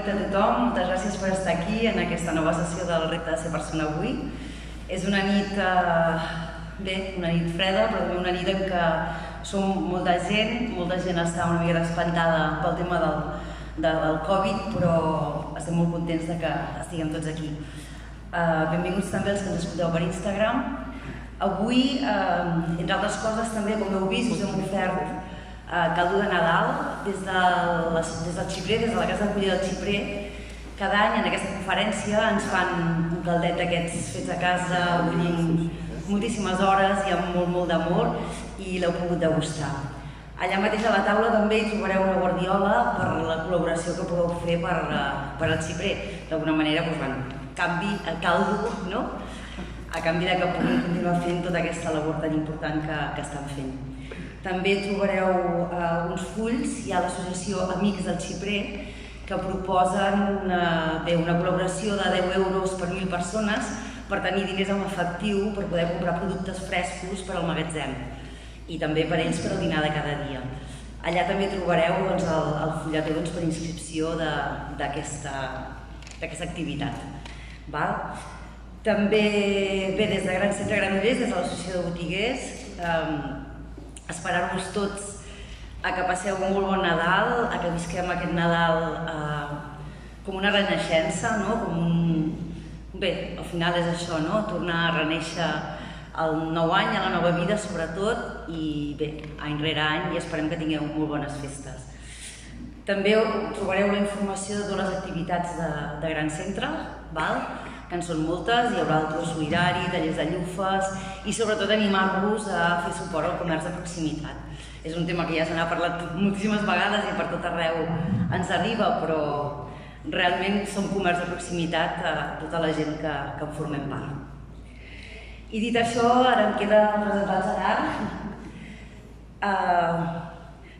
nit a tothom, moltes gràcies per estar aquí en aquesta nova sessió del repte de ser persona avui. És una nit, una nit freda, però també una nit en què som molta gent està una mica espantada pel tema del Covid, però estem molt contents de que estiguem tots aquí. Benvinguts també els que ens escolteu per Instagram. Avui, entre altres coses, també, com heu vist, us hem ofert caldo de Nadal des del Xiprer, des de la Casa d'Acollida del Xiprer. Cada any en aquesta conferència ens fan un caldet d'aquests fets a casa, bullint moltíssimes hores i amb molt d'amor, i l'heu pogut degustar. Allà mateix a la taula també hi trobareu una guardiola per la col·laboració que podeu fer per al Xiprer. D'alguna manera, canvi el caldo, no? A canvi que puguin continuar fent tota aquesta labor tan important que estan fent. També trobareu uns fulls, hi ha l'associació Amics del Xiprer, que proposen una col·laboració de 10 euros per 1.000 persones per tenir diners en efectiu per poder comprar productes frescos per al magatzem i també per ells per al dinar de cada dia. Allà també trobareu el fulletó per inscripció d'aquesta activitat. També, des de Gran Centre Granollers, des de l'Associació de Botiguers, esperar-vos tots a que passeu un molt bon Nadal, a que visquem aquest Nadal com una renaixença, al final és això, tornar a renéixer el nou any, a la nova vida sobretot, i any rere any, i esperem que tingueu molt bones festes. També trobareu la informació de totes les activitats de Gran Centre, que en són moltes, hi haurà el tour solidari, tallers de llufes i sobretot animar-vos a fer suport al comerç de proximitat. És un tema que ja se n'ha parlat moltíssimes vegades i per tot arreu ens arriba, però realment som comerç de proximitat a tota la gent que en formem part. I dit això, ara em queda presentar el Gerard.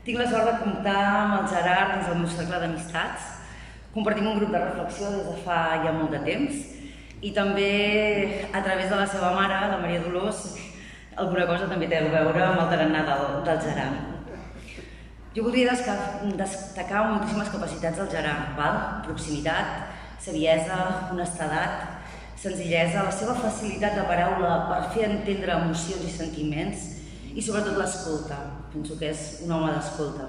Tinc la sort de comptar amb el Gerard dins del meu cercle d'amistats. Compartim un grup de reflexió des de fa ja molt de temps i també a través de la seva mare, la Maria Dolors, alguna cosa també té a veure amb el tarannà del Gerard. Jo voldria destacar moltíssimes capacitats del Gerard, proximitat, saviesa, honestedat, senzillesa, la seva facilitat de paraula per fer entendre emocions i sentiments i sobretot l'escolta. Penso que és un home d'escolta.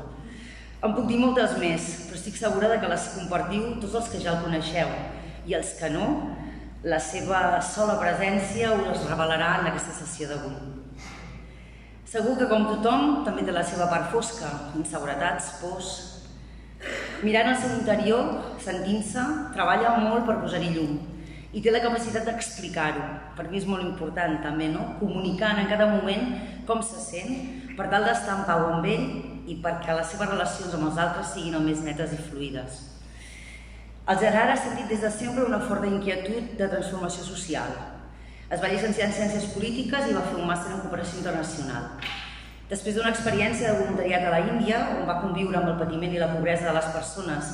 En puc dir moltes més, però estic segura que les compartiu tots els que ja el coneixeu i els que no, la seva sola presència us les revelarà en aquesta sessió d'avui. Segur que, com tothom, també té la seva part fosca, inseguretats, pors. Mirant el seu interior, sentint-se, treballa molt per posar-hi llum i té la capacitat d'explicar-ho. Per mi és molt important també, comunicant en cada moment com se sent per tal d'estar en pau amb ell i perquè les seves relacions amb els altres siguin el més netes i fluides. El Gerard ha sentit des de sempre una forta inquietud de transformació social. Es va llicenciar en Ciències Polítiques i va fer un màster en Cooperació Internacional. Després d'una experiència de voluntariat a la Índia, on va conviure amb el patiment i la pobresa de les persones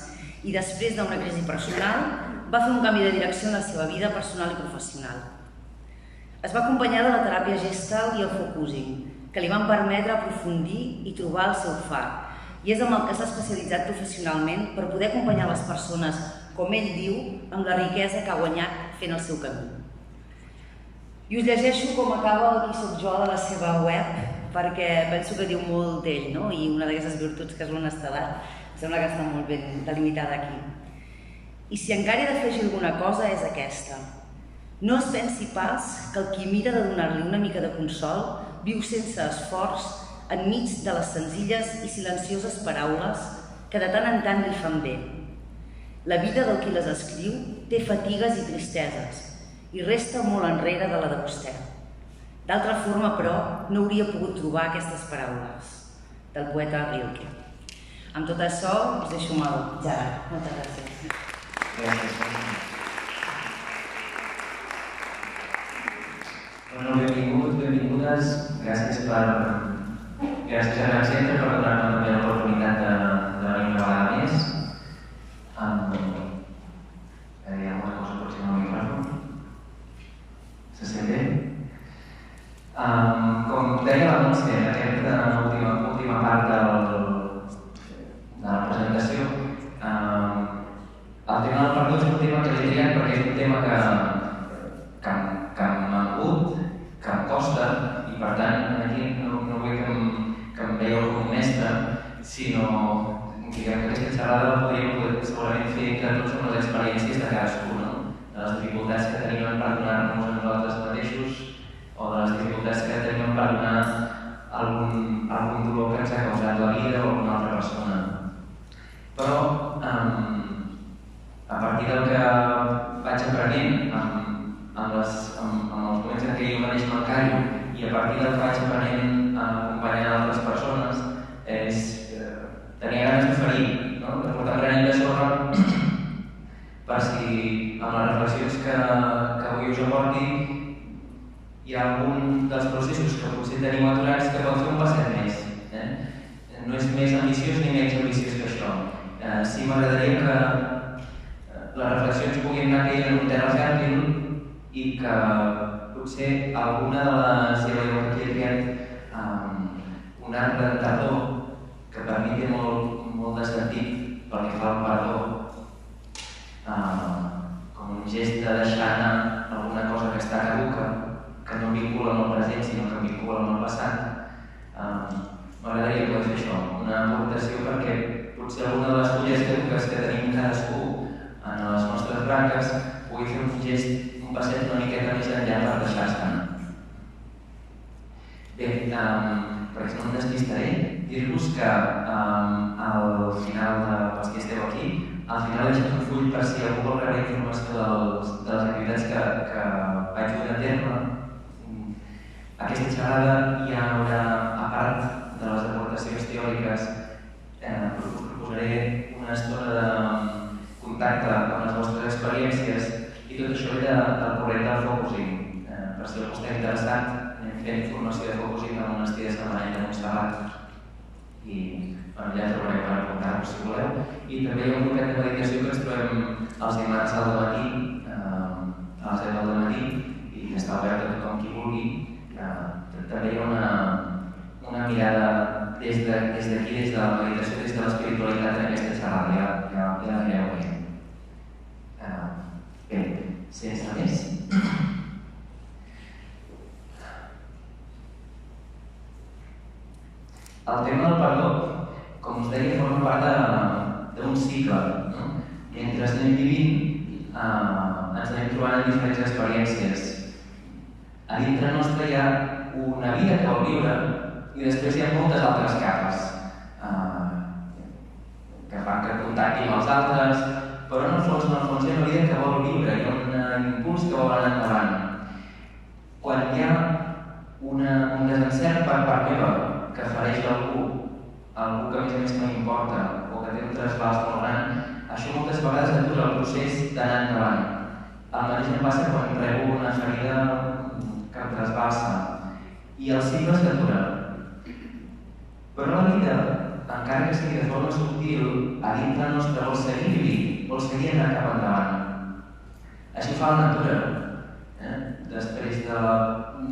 i després d'una crisi personal, va fer un canvi de direcció en la seva vida personal i professional. Es va acompanyar de la teràpia Gestalt i el focusing, que li van permetre aprofundir i trobar el seu far, i és amb el que s'ha especialitzat professionalment per poder acompanyar les persones, com ell diu, amb la riquesa que ha guanyat fent el seu camí. I us llegeixo com acaba el Qui soc jo de la seva web, perquè penso que diu molt d'ell, i una d'aquestes virtuts que és l'honestedat, sembla que està molt ben delimitada aquí. I si encara he d'afegir alguna cosa és aquesta. No es pensi pas que el qui mira de donar-li una mica de consol viu sense esforç enmig de les senzilles i silencioses paraules que de tant en tant li fan bé. La vida del qui les escriu té fatigues i tristeses i resta molt enrere de la de vostè. D'altra forma, però, no hauria pogut trobar aquestes paraules del poeta Rilke. Amb tot això, us deixo amb el Gerard. Moltes gràcies. Benvingudes. Gràcies a Gran Centre per donar-nos també l'oportunitat de venir una vegada més. Hi ha alguna cosa potser amb el micròfon? Se sent bé? Com deia l'anunci, en aquesta última part de la presentació, perquè és un tema que m'ha mogut, que em costa, i per tant aquí no vull que em veieu com un mestre, sinó que aquesta xerrada la podríem segurament fer entre tots amb les experiències de cadascú, de les dificultats que tenim en perdonar-nos a nosaltres mateixos o de les dificultats que tenim en perdonar algun dolor que ens ha causat la vida o alguna altra persona. Però a partir del que vaig aprenent amb els moments en què jo mateix m'encallo i a partir del que vaig aprenent acompanyant altres persones tenia ganes d'oferir, de portar un granet de sorra per si amb les reflexions que avui us aporti hi ha algun dels processos que potser tenim aturats que pot fer un passet més. No és més ambiciós ni menys ambiciós que això. Sí m'agradaria que les reflexions puguin anar caient en un terra fèrtil i que potser alguna de les... Ja veieu que aquí he triat un arbre de tardor que per mi té molt de sentit pel que fa al perdó, com un gest de deixar anar alguna cosa que està caduca, que no vincula amb el present sinó que vincula amb el passat. M'agradaria poder fer això, una aportació perquè potser alguna de les fulles caduques que tenim cadascú en les nostres branques pugui fer un gest, un passet una miqueta més enllà per deixar-se anar. Bé, perquè no em despistaré, dir-vos que al final, pels que esteu aquí, al final he deixat un full per si algú vol rebre informació de les activitats que vaig dur a terme. Aquesta xerrada hi haurà, a part de les aportacions teòriques, proposaré una estona de contacte amb les vostres experiències i tot això ve del corrent del focusing. Per si algú està interessat, anem fent formació de focusing en un estil de setmana de Montserrat i allà trobareu per apuntar-vos si voleu. I també hi ha un grupet de meditació que ens trobem els dimarts al matí, a les 10 del matí, i que està obert a tothom qui vulgui. També hi ha una mirada des d'aquí, des de la meditació, des de l'espiritualitat en aquesta xerrada, ja la mireu bé. Bé, sense més. El tema del perdó, com us deia, forma part d'un cicle. Mentre anem vivint, ens anem trobant en diferents experiències. A dintre nostre hi ha una vida que vol viure i després hi ha moltes altres capes que fan que contacti amb els altres, però en el fons hi ha una vida que vol viure, hi ha un impuls que vol anar endavant. Quan hi ha un desencert per part meva que fereix algú que a més a més no m'importa o que té un trasbals molt gran, això moltes vegades atura el procés d'anar endavant. El mateix em passa quan rebo una ferida que em trasbalsa i el cicle s'atura. Però la vida, encara que sigui de forma subtil, a dintre nostre vol seguir vivint, vol seguir anar cap endavant. Així fa la natura. Després de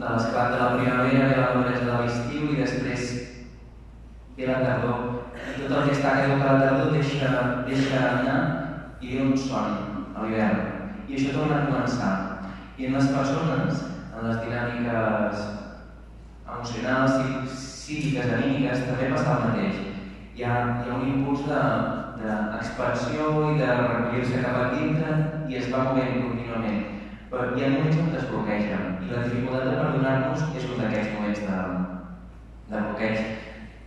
l'esclat de la primavera ve la maduresa de l'estiu i després ve la tardor. I tot el que està caducat a la tardor deixa anar i ve un son a l'hivern. I això torna a començar. I en les persones, en les dinàmiques emocionals, psíquiques, anímiques, també passa el mateix. Hi ha un impuls d'expansió i de recollir-se cap a dintre i es va movent contínuament. Però hi ha moments on es bloqueja i la dificultat de perdonar-nos és un d'aquests moments de bloqueig.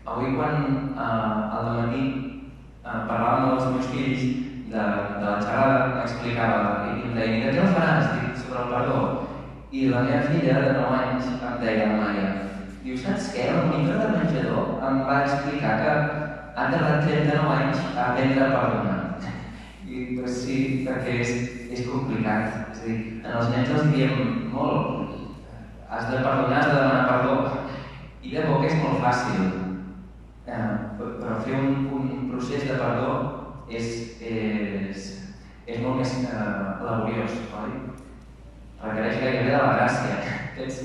Avui quan al matí parlàvem amb els meus fills de la xerrada, m'explicava i em deia, de què el faràs? Sobre el perdó. I la meva filla de 9 anys em deia, la Maia, diu, saps què? El monitor de menjador em va explicar que ha tardat 39 anys a aprendre a perdonar. I doncs sí, perquè és complicat. És a dir, en els nens els diem molt, has de perdonar, has de demanar perdó. I de boca és molt fàcil. Però fer un procés de perdó és molt més laboriós, oi? Requereix gairebé de la gràcia que ens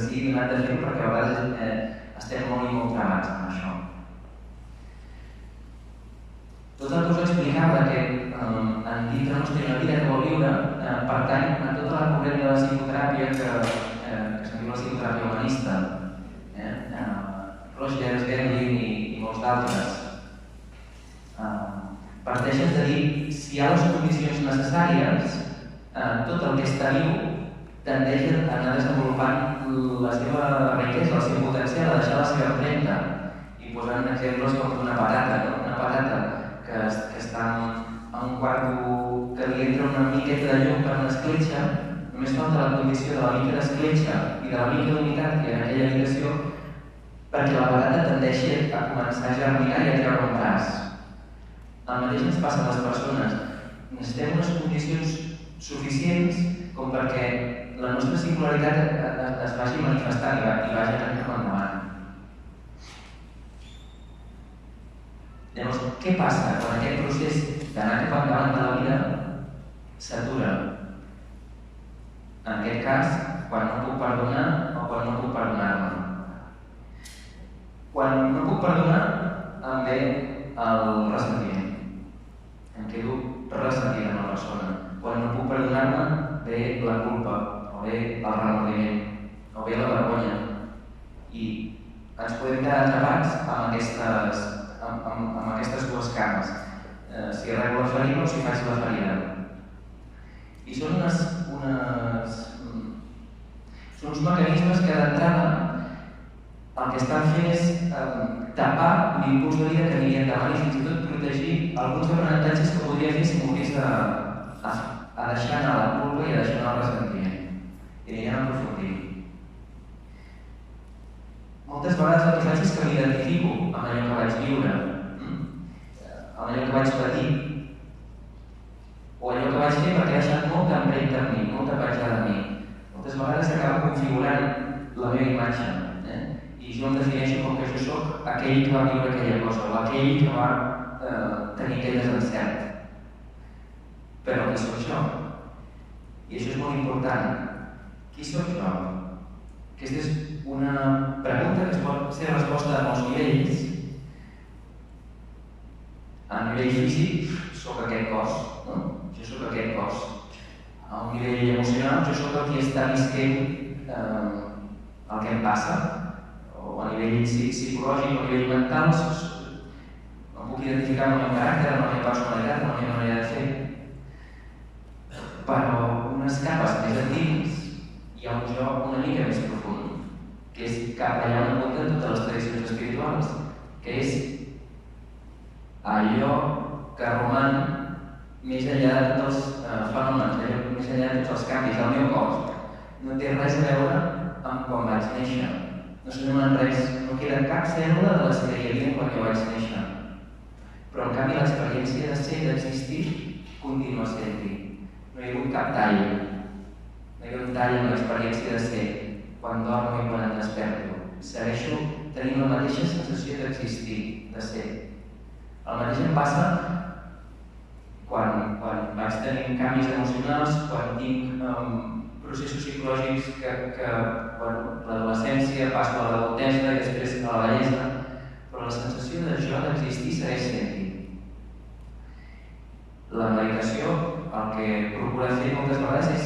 sigui donat de fer perquè a vegades estem molt i molt travats amb això. Tot el que us explicava que dintre nostre la vida que vol viure pertany a tota la corrent de la psicoteràpia que se'n diu la psicoteràpia humanista. Rogers, Berlin i molts d'altres. Parteixen de dir si hi ha les condicions necessàries, tot el que està viu tendeix a anar desenvolupant la seva riquesa, el seu potencial, a deixar la seva empremta. I posant exemples com una patata, una patata que està en un quarto que li entra una miqueta de llum per una escletxa, només falta la condició de la mica d'escletxa i de la mica d'humitat que hi ha en aquella habitació perquè la patata tendeixi a començar a germinar i a treure un braç. El mateix ens passa a les persones. Necessitem unes condicions suficients com perquè la nostra singularitat es vagi manifestant i vagi anant cap endavant. Llavors, què passa quan aquest procés d'anar cap endavant de la vida s'atura? En aquest cas, quan no puc perdonar o quan no puc perdonar-me. Quan no puc perdonar, em ve el ressentiment. Em quedo ressentit amb la persona. Quan no puc perdonar-me, ve la culpa, o ve el remordiment, o ve la vergonya. I ens podem quedar atrapats amb aquestes dues cames. Si arreglo la ferida o si faig la ferida. I són uns mecanismes que d'entrada el que estan fent és tapar l'impuls de vida que aniria endavant i fins i tot protegir alguns aprenentatges que podria fer si m'hagués a deixar anar la culpa i a deixar anar el ressentiment. I anirem a aprofundir. Moltes vegades el que faig és que m'identifico amb allò que vaig viure, amb allò que vaig patir, o allò que vaig fer perquè ha deixat molta empremta en mi, molta petjada en mi. Moltes vegades s'acaba configurant la meva imatge. I jo em defineixo com que jo soc aquell que va viure aquella cosa, o aquell que va tenir aquell desencert. Però qui soc jo? I això és molt important. Qui soc jo? Aquesta és una pregunta que es pot ser resposta a molts nivells. A nivell físic, soc aquest cos, no? Jo soc aquest cos. A un nivell emocional, jo soc el qui està visquent el que em passa. O a nivell psicològic o a nivell mental, em puc identificar amb el meu caràcter, amb la meva personalitat, amb la meva manera de fer. Però unes capes més endins hi ha un jo una mica més profund, que és cap allà on apunten totes les tradicions espirituals, que és allò que roman més enllà de tots els fenòmens, més enllà de tots els canvis. El meu cos no té res a veure amb quan vaig néixer. No s'anomenen res, no queda cap cèl·lula de les que hi havia quan jo vaig néixer. Però en canvi l'experiència de ser, d'existir, continua sent-hi. No hi ha hagut cap tall. No hi ha hagut tall en l'experiència de ser, quan dormo i quan em desperto. Segueixo tenint la mateixa sensació d'existir, de ser. El mateix em passa quan vaig tenir canvis emocionals, quan tinc processos psicològics que l'adolescència passa a l'adultesa i després a la vellesa, però la sensació de jo d'existir segueix sent-hi. La meditació el que procura fer moltes vegades és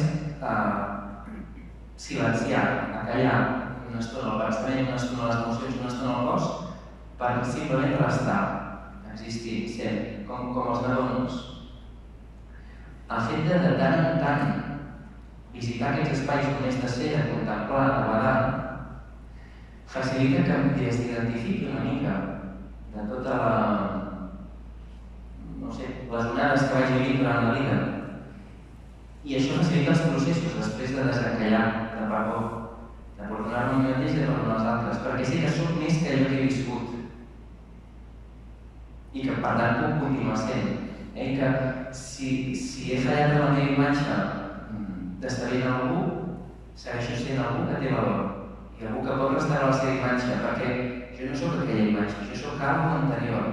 silenciar, acallar una estona el pensament, una estona les emocions, una estona el cos, per simplement restar, existir, sent, com els nadons. El fet de tant en tant visitar aquests espais on és de ser, de contemplar, de badar, facilita que em desidentifiqui una mica de tota les onades que vaig vivint durant la vida. I això facilita els processos després de desencallar, de perdó, de perdonar-me a mi mateix i de perdonar als altres, perquè sé que soc més que allò que he viscut i que per tant puc continuar sent. I que si he fallat en la meva imatge d'estar bé en algú, segueixo sent algú que té valor i algú que pot restaurar la seva imatge, perquè jo no sóc aquella imatge, jo sóc algo anterior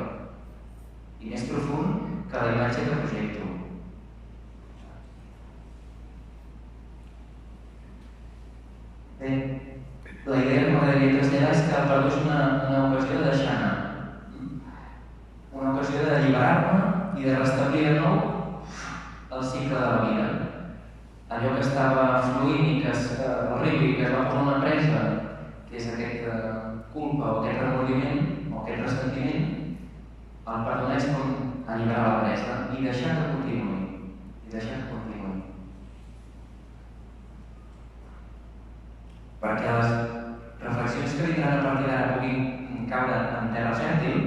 i més profund que la imatge que projecto. Bé, la idea que m'agradaria traslladar és que el perdó és una ocasió de deixar anar, una ocasió d'alliberar-me i de restablir de nou cicle de la vida. Allò que estava fluint i que es va posar una presa, que és aquesta culpa o aquest remordiment o aquest ressentiment, el perdonar és com alliberar la presa i deixar que continuï. Perquè les reflexions que vindran a partir d'ara puguin caure en terra fèrtil,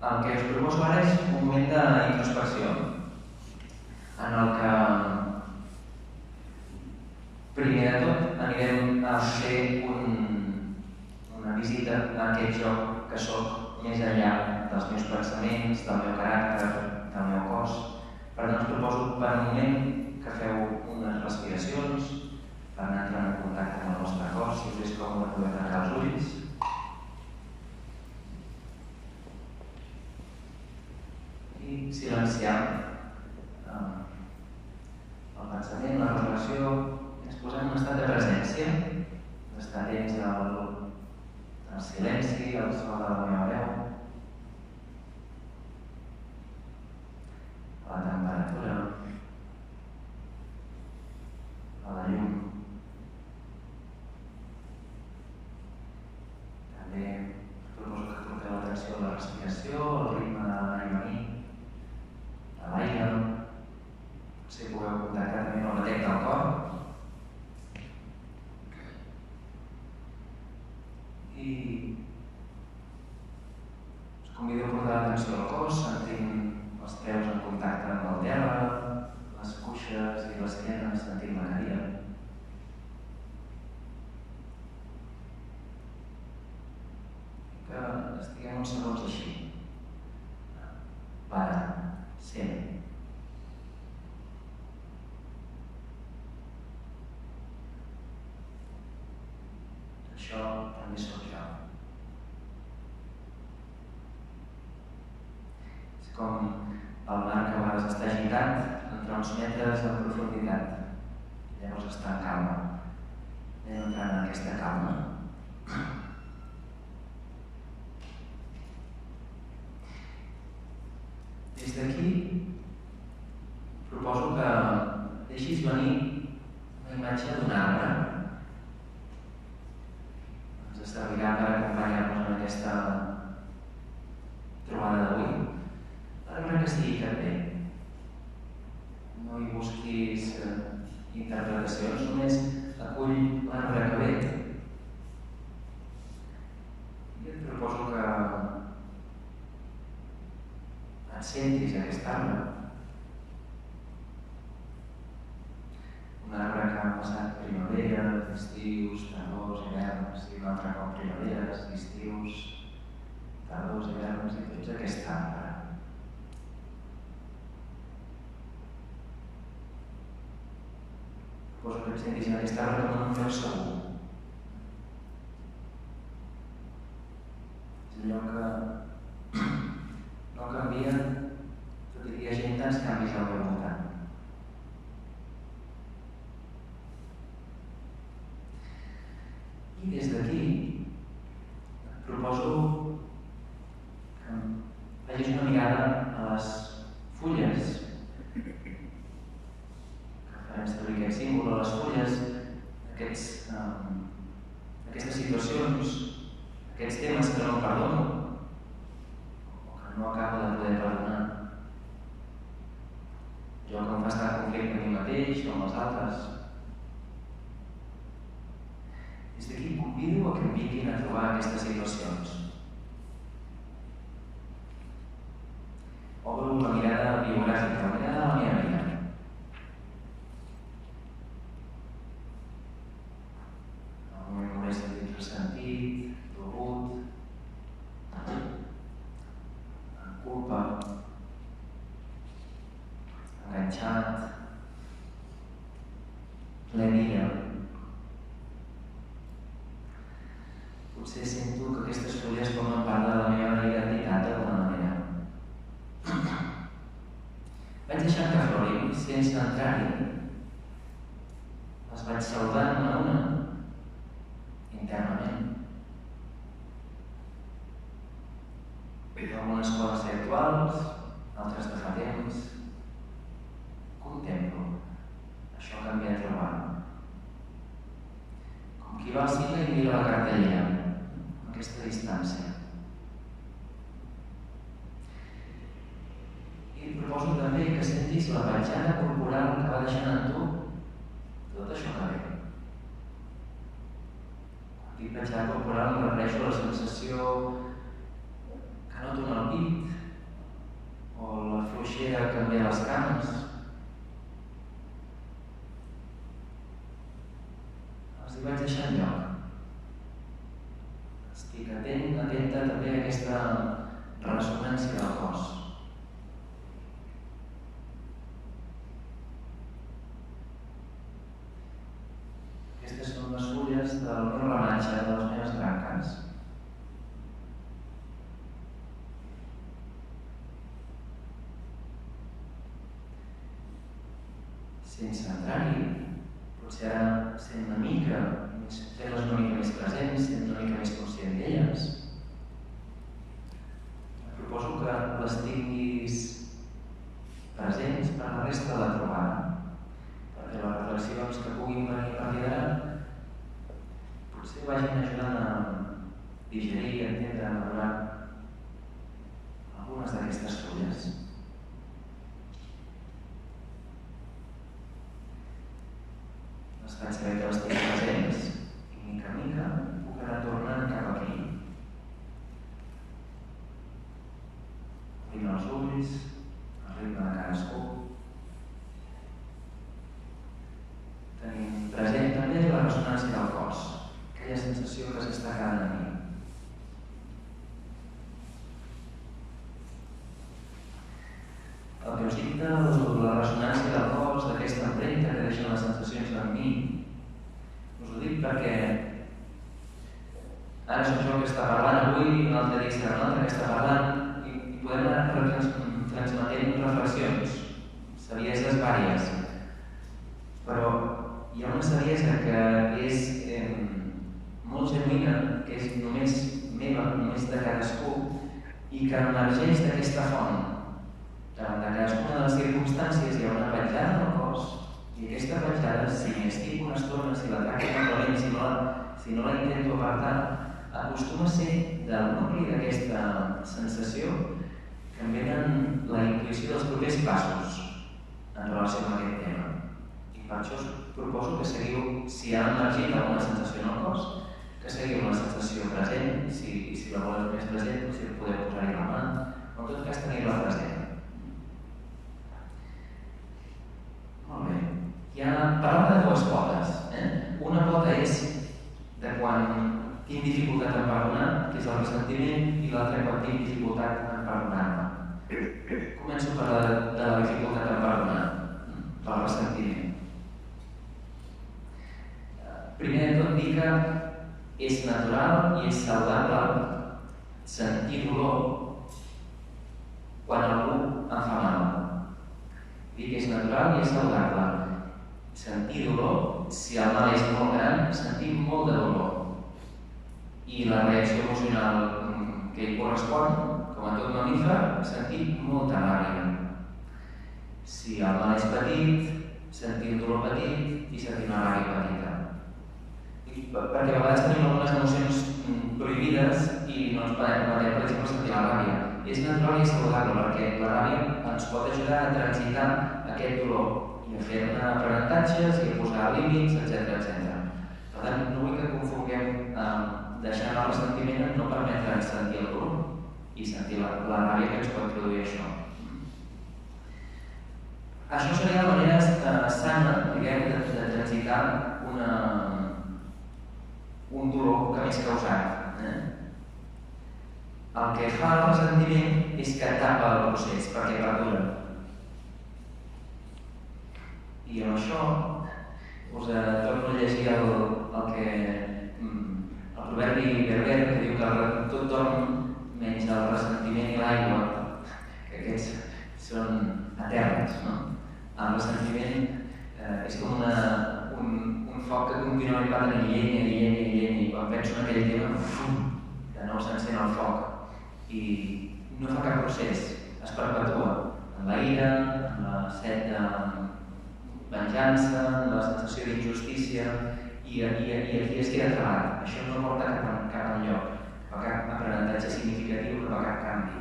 el que us proposo ara és un moment d'introspecció en el que primer de tot anirem a fer una visita a aquest joc que sóc més enllà dels meus pensaments, del meu caràcter, del meu cos. Per tant, us proposo per un moment que feu unes respiracions per anar entrant en contacte amb el vostre cos. Si us és còmode, podeu tancar els ulls. I silenciar el pensament, la reflexió. Ens posem en un estat de presència, d'estar atents al silenci, al so de la meva veu, a la temperatura, a la llum. També proposo que porteu l'atenció a la respiració, al ritme de l'anar i venir, a l'aire. Potser pugueu contactar també amb el batec del cor. I us convido a portar l'atenció al cos, sentint els peus en contacte amb el terra, les cuixes i l'esquena, sentint la cadira. Que estiguem uns segons així. Para, sent. Això també sóc jo. És com el mar que a vegades està agitat entre uns metres de profunditat. Llavors està en calma. Anem entrant en aquesta calma. Des d'aquí proposo que deixis venir una imatge d'un arbre. Ens servirà per acompanyar-nos en aquesta trobada d'avui. L'arbre que sigui també. No hi busquis interpretacions, només acull l'arbre que ve. I et proposo que et sentis aquest arbre. Un arbre que ha passat primavera, estius, tardors, hiverns, i un altre cop primaveres, estius, tardors, hiverns, i tots aquest arbre. Proposo que et sentis en aquest arbre com un lloc segur. És allò que no canvia, tot i que hi ha gent tants canvis al meu voltant. I des d'aquí et proposo que facis una mirada a les fulles, que farem servir aquest símbol, a les fulles, aquestes situacions, aquests temes que no perdono o que no acabo de poder perdonar. Jo que em fa estar en conflicte amb mi mateix o amb els altres. Des d'aquí convido a que em vinguin a trobar aquestes situacions. Obro la mirada biogràfica, la mirada de la meva vida. En algun moment m'hauré sentit ressentit, dolgut, amb culpa, enganxat, ple d'ira. Potser sento que aquestes fulles formen part de la meva identitat d'alguna manera. Vaig deixar que florin sense entrar-hi. Les vaig saludant una a una, internament. Algunes coses actuals, altres de fa temps. cartellera, aquesta distància. I proposo també que sentis la petjada corporal que va deixant en tu tot això que ve. Quan dic petjada corporal em refereixo a la sensació que noto en el pit o la fluixera que em ve a les cames. Els hi vaig deixar lloc. Estic atenta també a aquesta ressonància del cos. Aquestes són les fulles del meu ramatge, de les meves branques. Sense entrar-hi, potser ara sent una mica més presents, sent una mica més conscient d'elles. Proposo que les tinguis presents per la resta de la trobada, perquè les reflexions que puguin venir a partir d'ara potser vagin ajudant a digerir, a entendre, a valorar algunes d'aquestes fulles. Les faig saber que les tinc presents i mica en mica puc anar tornant cap aquí. Obrint els ulls, al ritme de cadascú. Tenim present també la ressonància del cos, aquella sensació que s'està quedant en mi. El que us dic de la ressonància del cos, d'aquesta empremta que deixen les sensacions en mi, us ho dic perquè ara soc jo que està parlant avui, un altre dia serà un altre que està parlant i podem anar transmetent reflexions, savieses vàries. Però hi ha una saviesa que és molt genuïna, que és només meva, només de cadascú i que emergeix d'aquesta font. Davant de cadascuna de les circumstàncies hi ha una petjada en el cos i aquesta petjada, si m'hi estic una estona, si la tracto amablement, si no la intento apartar, acostuma a ser del nucli d'aquesta sensació que em venen la intuïció dels propers passos en relació amb aquest tema. I per això us proposo que seguiu, si ha emergit alguna sensació en el cos, que seguiu una sensació present, si la voleu més present, si podeu posar-hi la mà, o en tot cas tenir-la present. Molt bé. Parlem de dues potes. Una pota és de quan tinc dificultat en perdonar, que és el ressentiment, i l'altra quan tinc dificultat en perdonar-me. Començo per la dificultat en perdonar, pel ressentiment. Primer de tot dir que és natural i és saludable sentir dolor quan algú em fa mal. Dic que és natural i és saludable sentir dolor. Si el mal és molt gran, sentim molt de dolor. I la reacció emocional que hi correspon, com a tot mamífer, sentim molta ràbia. Si el mal és petit, sentim dolor petit i sentim una ràbia petita. Perquè a vegades tenim algunes emocions prohibides i no ens podem permetre, per exemple, sentir la ràbia. És natural i saludable perquè la ràbia ens pot ajudar a transitar aquest dolor i a fer-ne aprenentatges i a posar límits, etc. Per tant, no vull que confonguem deixar anar el ressentiment en no permetre'ns sentir el dolor i sentir la ràbia que ens pot produir això. Això seria la manera sana, diguem, de transitar un dolor que m'és causat. El que fa el ressentiment és que tapa el procés perquè perdura. I amb això us torno a llegir el proverbi berber que diu que tot dorm menys el ressentiment i l'aigua, que aquests són eterns, no? El ressentiment és com un foc que contínuament va tenir llenya i quan penso en aquell tema, de nou s'encén el foc i no fa cap procés, es perpetua en la ira, en la set de venjança, en la sensació d'injustícia i aquí es queda atrapat. Això no porta cap enlloc, cap aprenentatge significatiu, cap a cap canvi.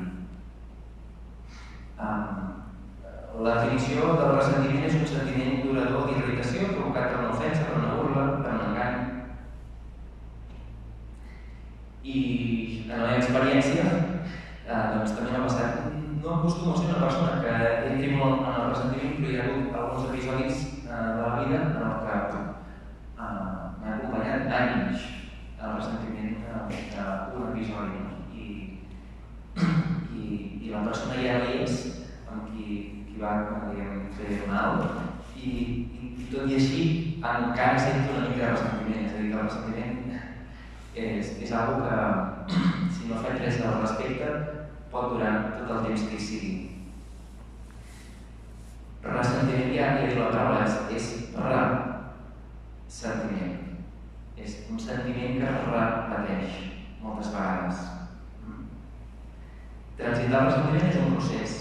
La definició del ressentiment és un sentiment durador d'irritació provocat per una ofensa, per una burla, per un engany. I en la meva experiència també m'ha passat. No acostumo a ser una persona que entri molt en el ressentiment, però hi ha hagut alguns episodis de la vida en els que m'ha acompanyat anys el ressentiment d'un episodi. I la persona ja no és amb qui va fer mal i tot i així encara sento una mica de ressentiment. És a dir, que el ressentiment és algo que, si no faig res al respecte, pot durar tot el temps que hi sigui. Ressentiment, ja he dit la paraula, és sentiment. És un sentiment que es repeteix moltes vegades. Transitar el ressentiment és un procés.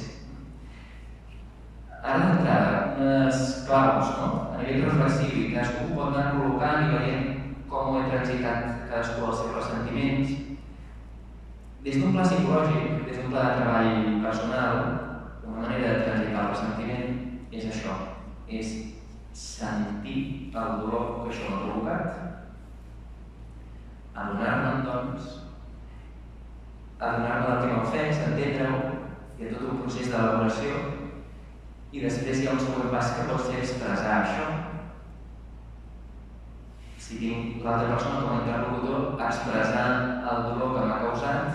Ara d'entrada, unes claus, a nivell reflexiu, i cadascú pot anar col·locant i veient com ho he transitat cadascú els seus ressentiments. Des d'un pla psicològic, des d'un pla de treball personal, una manera de transitar el ressentiment és això, és sentir el dolor que això m'ha provocat, adonar-me'n, doncs, adonar-me del que m'ha ofès, entendre-ho, hi ha tot un procés d'elaboració i després hi ha un següent pas que pot ser expressar això. Si tinc l'altra persona com a interlocutor, expressar el dolor que m'ha causat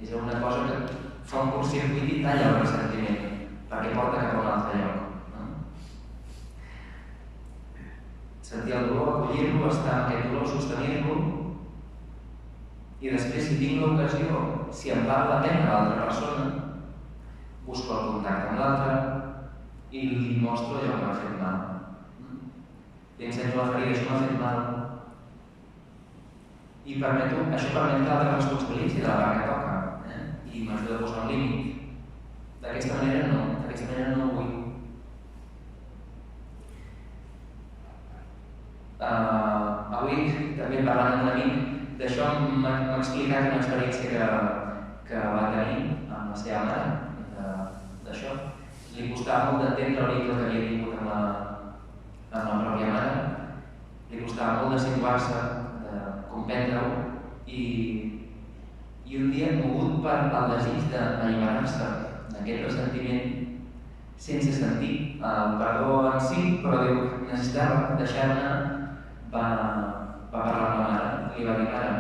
és una cosa que fa un curtcircuit i talla el ressentiment perquè porta cap a un altre lloc. Sentir el dolor, acollir-lo, estar amb aquest dolor, sostenir-lo i després, si tinc l'ocasió, si em val la pena l'altra persona, busco el contacte amb l'altre i li mostro allò que m'ha fet mal. Li ensenyo la ferida, això m'ha fet mal. I això permet que l'altre responsabilitzi de la part que toca i m'ajuda a posar un límit. D'aquesta manera no ho vull. Avui, també parlant amb un amic, d'això m'ha explicat una experiència que va tenir amb la seva mare, d'això. Li costava molt d'entendre el vincle que havia tingut amb la pròpia mare, li costava molt de situar-se, de comprendre-ho, i un dia, mogut per el desig d'alliberar-se d'aquest ressentiment, sense sentir el perdó en si, però necessitava deixar-ne, va parlar amb la mare, li va dir: mare,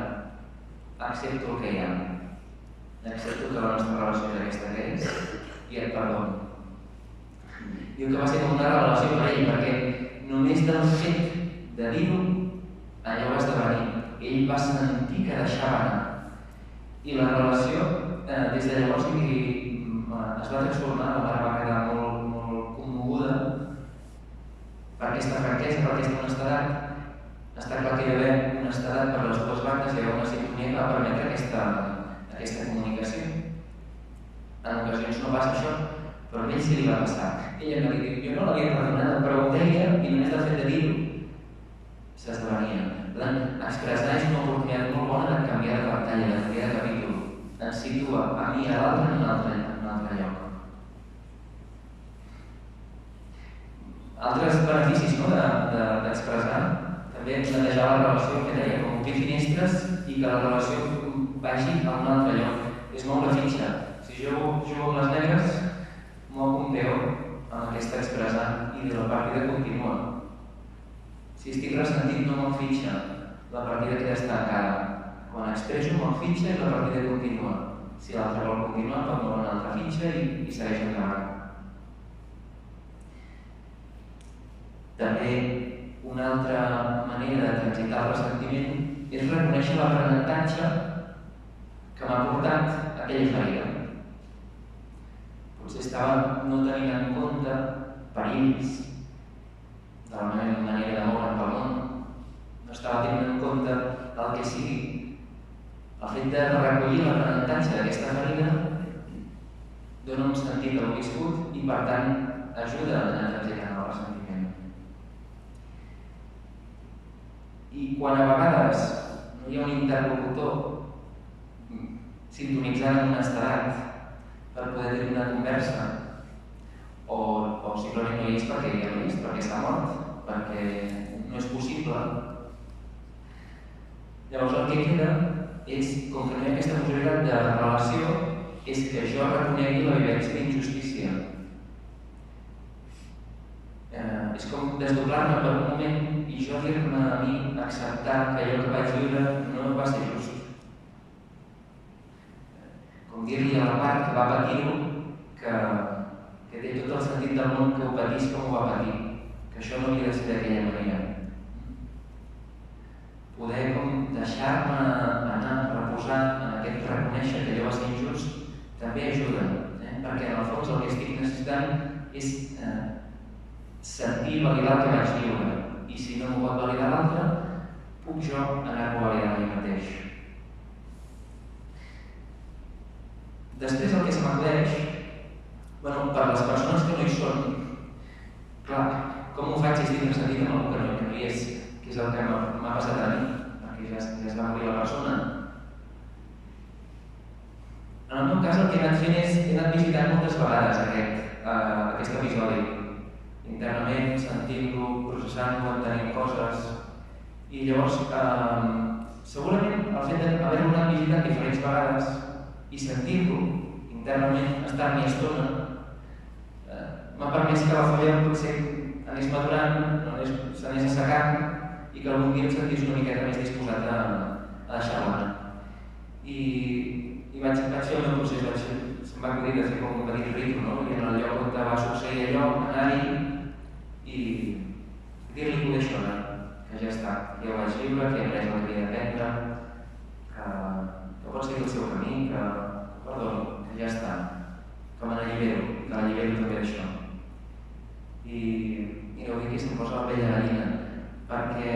accepto el que hi ha, accepto que la nostra relació és aquesta que és i et perdono. Diu que va ser com una revelació per ell, perquè només del fet de dir-ho, allò va esdevenir. Ell va sentir que deixava anar. I la relació, des de llavors, es va transformar, la mare va quedar molt commoguda per aquesta franquesa, per aquesta honestedat. Està clar que hi va haver honestedat per les dues bandes, hi va haver una sintonia que va permetre aquesta comunicació. En ocasions no passa això, però a ell sí li va passar. Ella em va dir: jo no l'havia perdonada, però ho deia i només del fet de dir-ho s'esdevenia. Expressar és una oportunitat molt bona de canviar de pantalla, de canviar de capítol. Ens situa a mi i a l'altre en un altre lloc. Altres beneficis d'expressar també netejar la relació, que deia, com obrir finestres i que la relació vagi a un altre lloc. És molt la fitxa. Si jo jugo amb les negres, moc un peó amb aquesta expressar i la partida continua. Si estic ressentit no moc fitxa, la partida queda estancada. Quan expresso moc fitxa i la partida continua. Si l'altre vol continuar, pot moure una altra fitxa i segueix endavant. També una altra manera de transitar el ressentiment és reconèixer l'aprenentatge que m'ha portat aquella ferida. Potser estava no tenint en compte perills de la meva manera de moure'm pel món, no estava tenint en compte el que sigui. El fet de recollir l'aprenentatge d'aquesta ferida dona un sentit al viscut i, per tant, ajuda a transitar el ressentiment. I I quan a vegades no hi ha un interlocutor sintonitzant en honestedat per poder tenir una conversa, o simplement no hi és perquè ja no hi és, perquè està mort, perquè no és possible, llavors el que queda és, com que no hi ha aquesta possibilitat de relació, és que jo reconegui la vivència d'injustícia. És com desdoblar-me per un moment i jo dir-me a mi acceptar que allò que vaig viure no va ser just. Com dir-li a la part que va patir-ho que té tot el sentit del món que ho patís com ho va patir, que això no havia de ser d'aquella manera. Poder com deixar-me anar, reposar en aquest reconèixer que allò va ser injust, també ajuda, perquè en el fons el que estic necessitant és sentir i validar el que vaig viure, i si no m'ho pot validar l'altre, puc jo anar-ho a validar a mi mateix. Després el que se m'acudeix, per les persones que no hi són, clar, com ho faig si estic ressentit amb algú que no hi és, que és el que m'ha passat a mi, perquè ja es va morir la persona. En el meu cas el que he anat fent és, he anat visitant moltes vegades aquest episodi, internament, sentint-lo, processant-lo, entenent coses, i llavors segurament el fet d'haver-lo anat visitant diferents vegades i sentir-lo internament, estar-hi estona, m'ha permès que la folla potser anés madurant, s'anés assecant i que algun dia em sentís una miqueta més disposat a deixar-la anar. I vaig fer el meu procés, se'm va acudir de fer com un petit ritu, i en el lloc on va succeir allò, anar-hi i dir-li que ho deixo anar, que ja està, que ja ho vaig viure, que he après el que havia d'aprendre, que pot seguir el seu camí, que ja està, que me n'allibero, que l'allibero també d'això. I ho dic que se'm posa la pell de gallina, perquè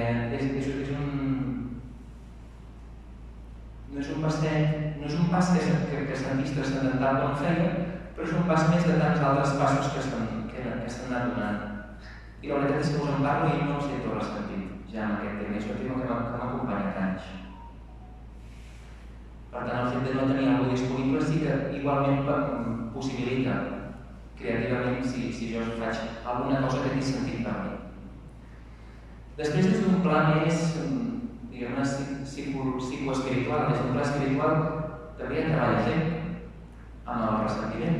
no és un passet, no és un pas que s'han vist transcendental quan ho feia, però és un pas més de tants altres passos que s'han anat donant. I la veritat és que us en parlo i no els sento ressentit ja en aquest tema, és un tema que m'ha acompanyat anys. Per tant, el fet de no tenir algú disponible sí que igualment possibilita creativament si jo faig alguna cosa que tingui sentit per mi. Després, des d'un pla més, diguem-ne, psicoespiritual, des d'un pla espiritual, també hi ha treball a fer amb el ressentiment,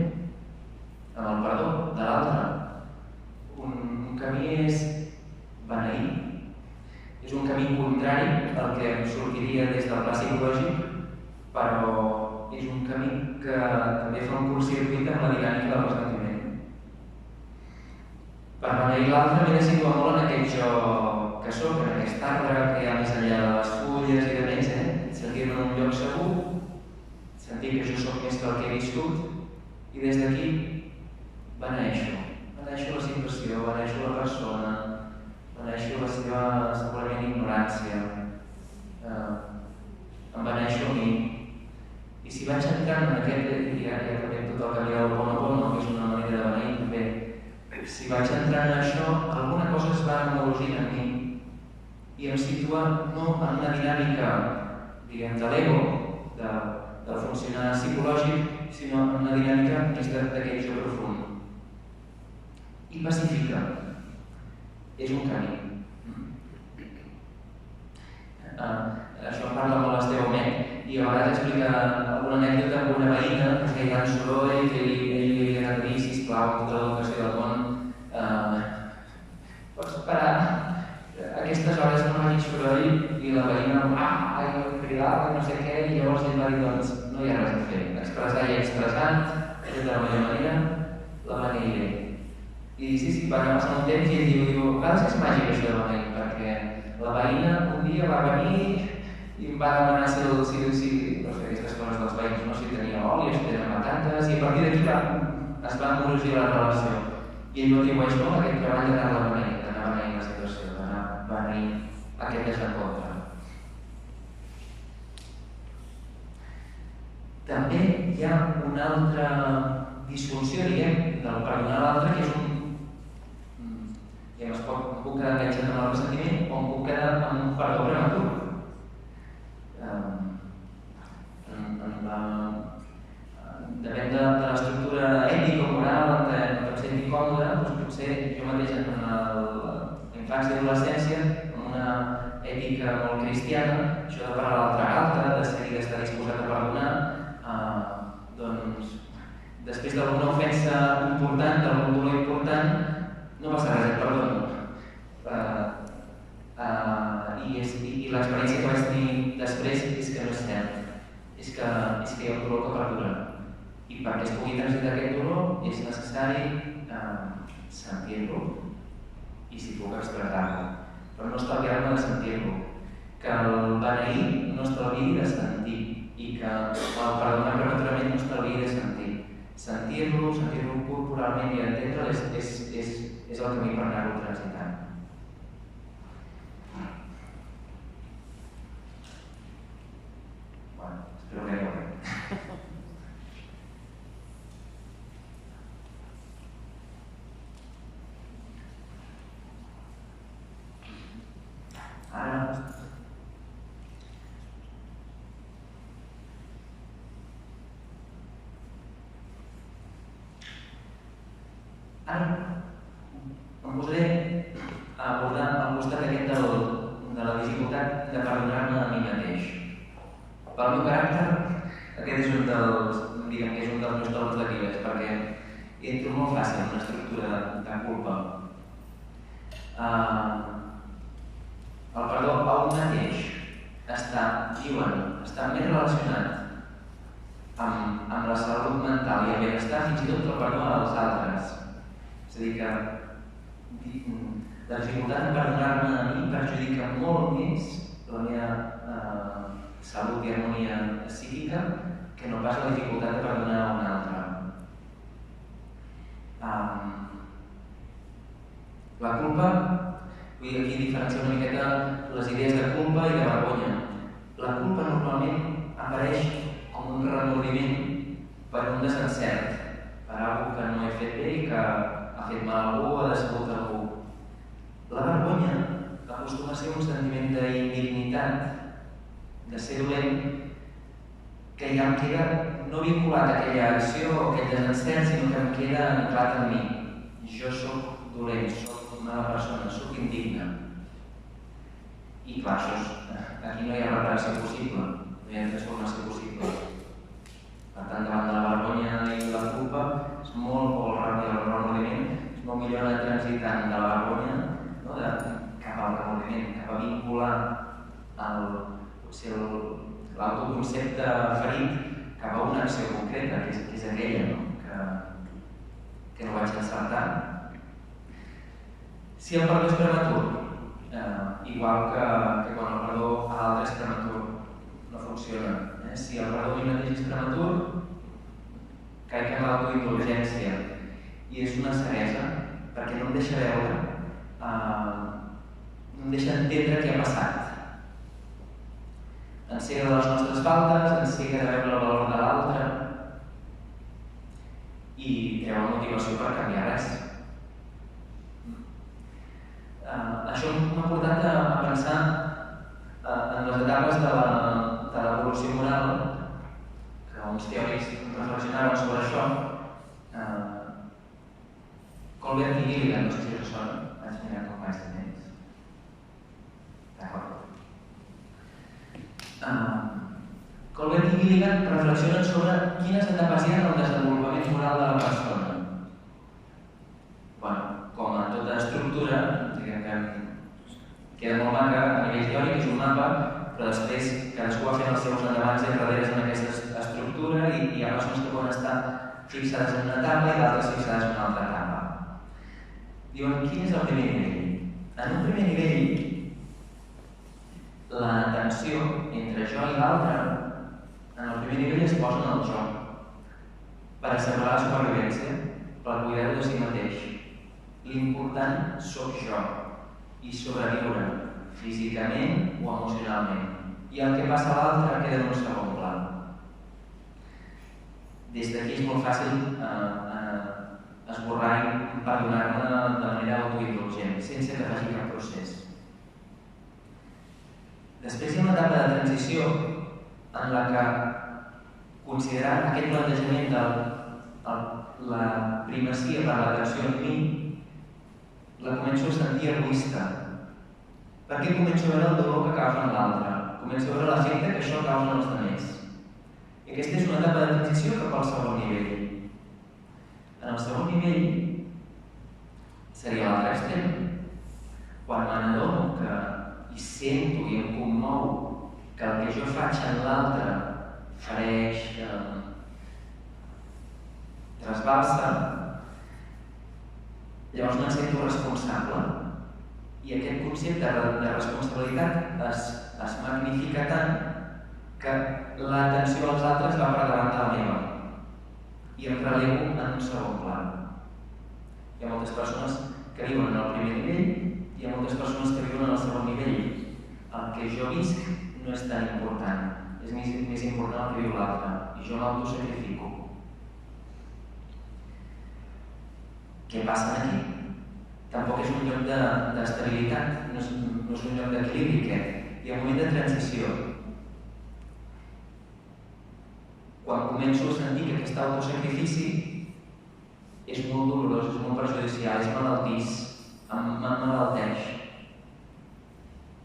amb el perdó de l'altre. Un camí és beneir, és un camí contrari al que sortiria des del pla psicològic, però és un camí que també fa un curtcircuit amb la dinàmica del ressentiment. Per beneir l'altre m'he de situar molt en aquest jo que soc, en aquest arbre que hi ha més enllà de les fulles i de més, sentir-me en un lloc segur, sentir que jo soc més que el que he viscut, i des d'aquí beneeixo la situació, beneeixo la persona, beneeixo la seva segurament ignorància, em beneeixo a mi. I si vaig entrant en aquest, ja també tot el camí del Ho'oponopono, que és una manera de beneir també, si vaig entrant en això, alguna cosa es va emolosint en mi i em situa no en una dinàmica, diguem, de l'ego, del funcionar psicològic, sinó en una dinàmica més d'aquell jo profund. I pacifica. És un camí. Això parla molt l'Esteve Omet i a vegades explica alguna anècdota amb una veïna que feia gran soroll, que ell li havia anat a dir, sisplau, tota l'educació del món, pots parar? A aquestes hores no faig soroll i la veïna cridava, no sé què, i llavors ell va dir, doncs, no hi ha res a fer. Expressar i expressant, de la millor manera, la beneiré. I sí, va anar passant un temps i ell diu, a vegades és màgic això de beneir, perquè la veïna un dia va venir i em va demanar si aquestes coses dels veïns, no, si tenia oli, si tenia patates, i a partir d'aquí es va emologir la relació. I ell ho atribueix molt aquest treball d'anar beneint la situació, d'anar beneint aquest desencontre. També hi ha una altra disfunció, diguem, del perdonar l'altre, que és em puc quedar enganxat en el ressentiment o em puc quedar en un perdó prematur. Depèn de l'estructura ètica o moral en què em senti còmode, doncs potser jo mateix en la infància i adolescència, amb una ètica molt cristiana, això de parar l'altre altre, de ser i d'estar disposat a perdonar, doncs després d'alguna ofensa important, d'algun dolor important, no passa res, et perdono. I l'experiència que vaig tenir després és que no és cert, és que hi ha un dolor que perdura. I perquè es pugui transitar aquest dolor és necessari sentir-lo i, si puc, expressar-lo. Però no estalviar-me de sentir-lo. Que el beneir no estalviï de sentir i que el perdonar prematurament no estalviï de sentir. Sentir-lo corporalment i entendre'l és el camí per anar-lo transitant. Bueno, espero que hi haurà. Ara em posaré a abordar al costat aquest de la dificultat de perdonar-me a mi mateix. Pel meu caràcter, aquest és un dels meus talons d'Aquil·les, perquè entro molt fàcil en una estructura de culpa. El perdó a un mateix està més relacionat amb la salut mental i el benestar, fins i tot el perdó als altres. És a dir, que la dificultat de perdonar-me a mi perjudica molt més la meva salut i harmonia psíquica que no pas la dificultat de perdonar a un altre. La culpa, vull dir, aquí diferenciar una miqueta les idees de culpa i de vergonya. La culpa normalment apareix com un remordiment per un desencert, per alguna que no he fet bé i que ha fet mal a algú o ha decebut algú. La vergonya acostuma a ser un sentiment d'indignitat, de ser dolent, que ja em queda no vinculat a aquella acció o a aquell desencert, sinó que em queda anclat en mi. Jo soc dolent, soc una mala persona, soc indigne. I clar, aquí no hi ha reparació possible, no hi ha transformació possible. Per tant, davant de la vergonya i la culpa, és molt ràpid el remordiment, és molt millor anar transitant de la vergonya cap al remordiment, cap a vincular l'autoconcepte ferit cap a una acció concreta, que és aquella que no vaig encertar. Si el perdó és prematur, igual que quan el perdó a l'altre és prematur, no funciona. Si el perdó a mi mateix és prematur, caic en l'autoindulgència i és una ceguesa perquè no em deixa veure, no em deixa entendre què ha passat. Ens cega de les nostres faltes, ens cega de veure el valor de l'altre i treu la motivació per canviar res. Això m'ha portat a pensar en les etapes de l'evolució moral, que uns teòrics reflexionaven sobre això. Colbert i Gilligan, no sé si us sona, vaig mirar com vaig de temps. D'acord. Colbert i Gilligan reflexionen sobre quines etapes hi ha en el desenvolupament moral de la persona. Com a tota estructura, diguem que queda molt maca a nivell teòric, és un mapa, però després cadascú va fent els seus endavants i enrederes en aquesta estructura i hi ha persones que poden estar fixades en una etapa i d'altres fixades en una altra etapa. Diuen, quin és el primer nivell? En un primer nivell, la tensió entre jo i l'altre, en el primer nivell es posa en el joc per assegurar la supervivència, per cuidar-ho de si mateix. L'important sóc jo i sobreviure físicament o emocionalment. I el que passa a l'altre queda en un segon pla. Des d'aquí és molt fàcil esborrar i perdonar-me de manera autoindulgent, sense que faci cap procés. Després hi ha una etapa de transició en la que, considerant aquest plantejament de la primacia per l'atenció en mi, la començo a sentir egoista. Perquè començo a veure el dolor que causa en l'altre, començo a veure l'efecte que això causa en els altres. I aquesta és una etapa de transició cap al segon nivell. En el segon nivell seria l'altre extrem. Quan me n'adono que hi sento i em commou que el que jo faig en l'altre fereix, trasbalsa, llavors me'n sento responsable i aquest concepte de responsabilitat es magnifica tant que l'atenció als altres va per davant de la meva i em relevo en un segon pla. Hi ha moltes persones que viuen en el primer nivell i hi ha moltes persones que viuen en el segon nivell. El que jo visc no és tan important, és més important el que viu l'altre i jo m'autosacrifico. Què passa aquí? Tampoc és un lloc d'estabilitat, no és un lloc d'equilibri aquest. Hi ha un moment de transició. Quan començo a sentir que aquest autosacrifici és molt dolorós, és molt perjudicial, és malaltís, m'emmalalteix.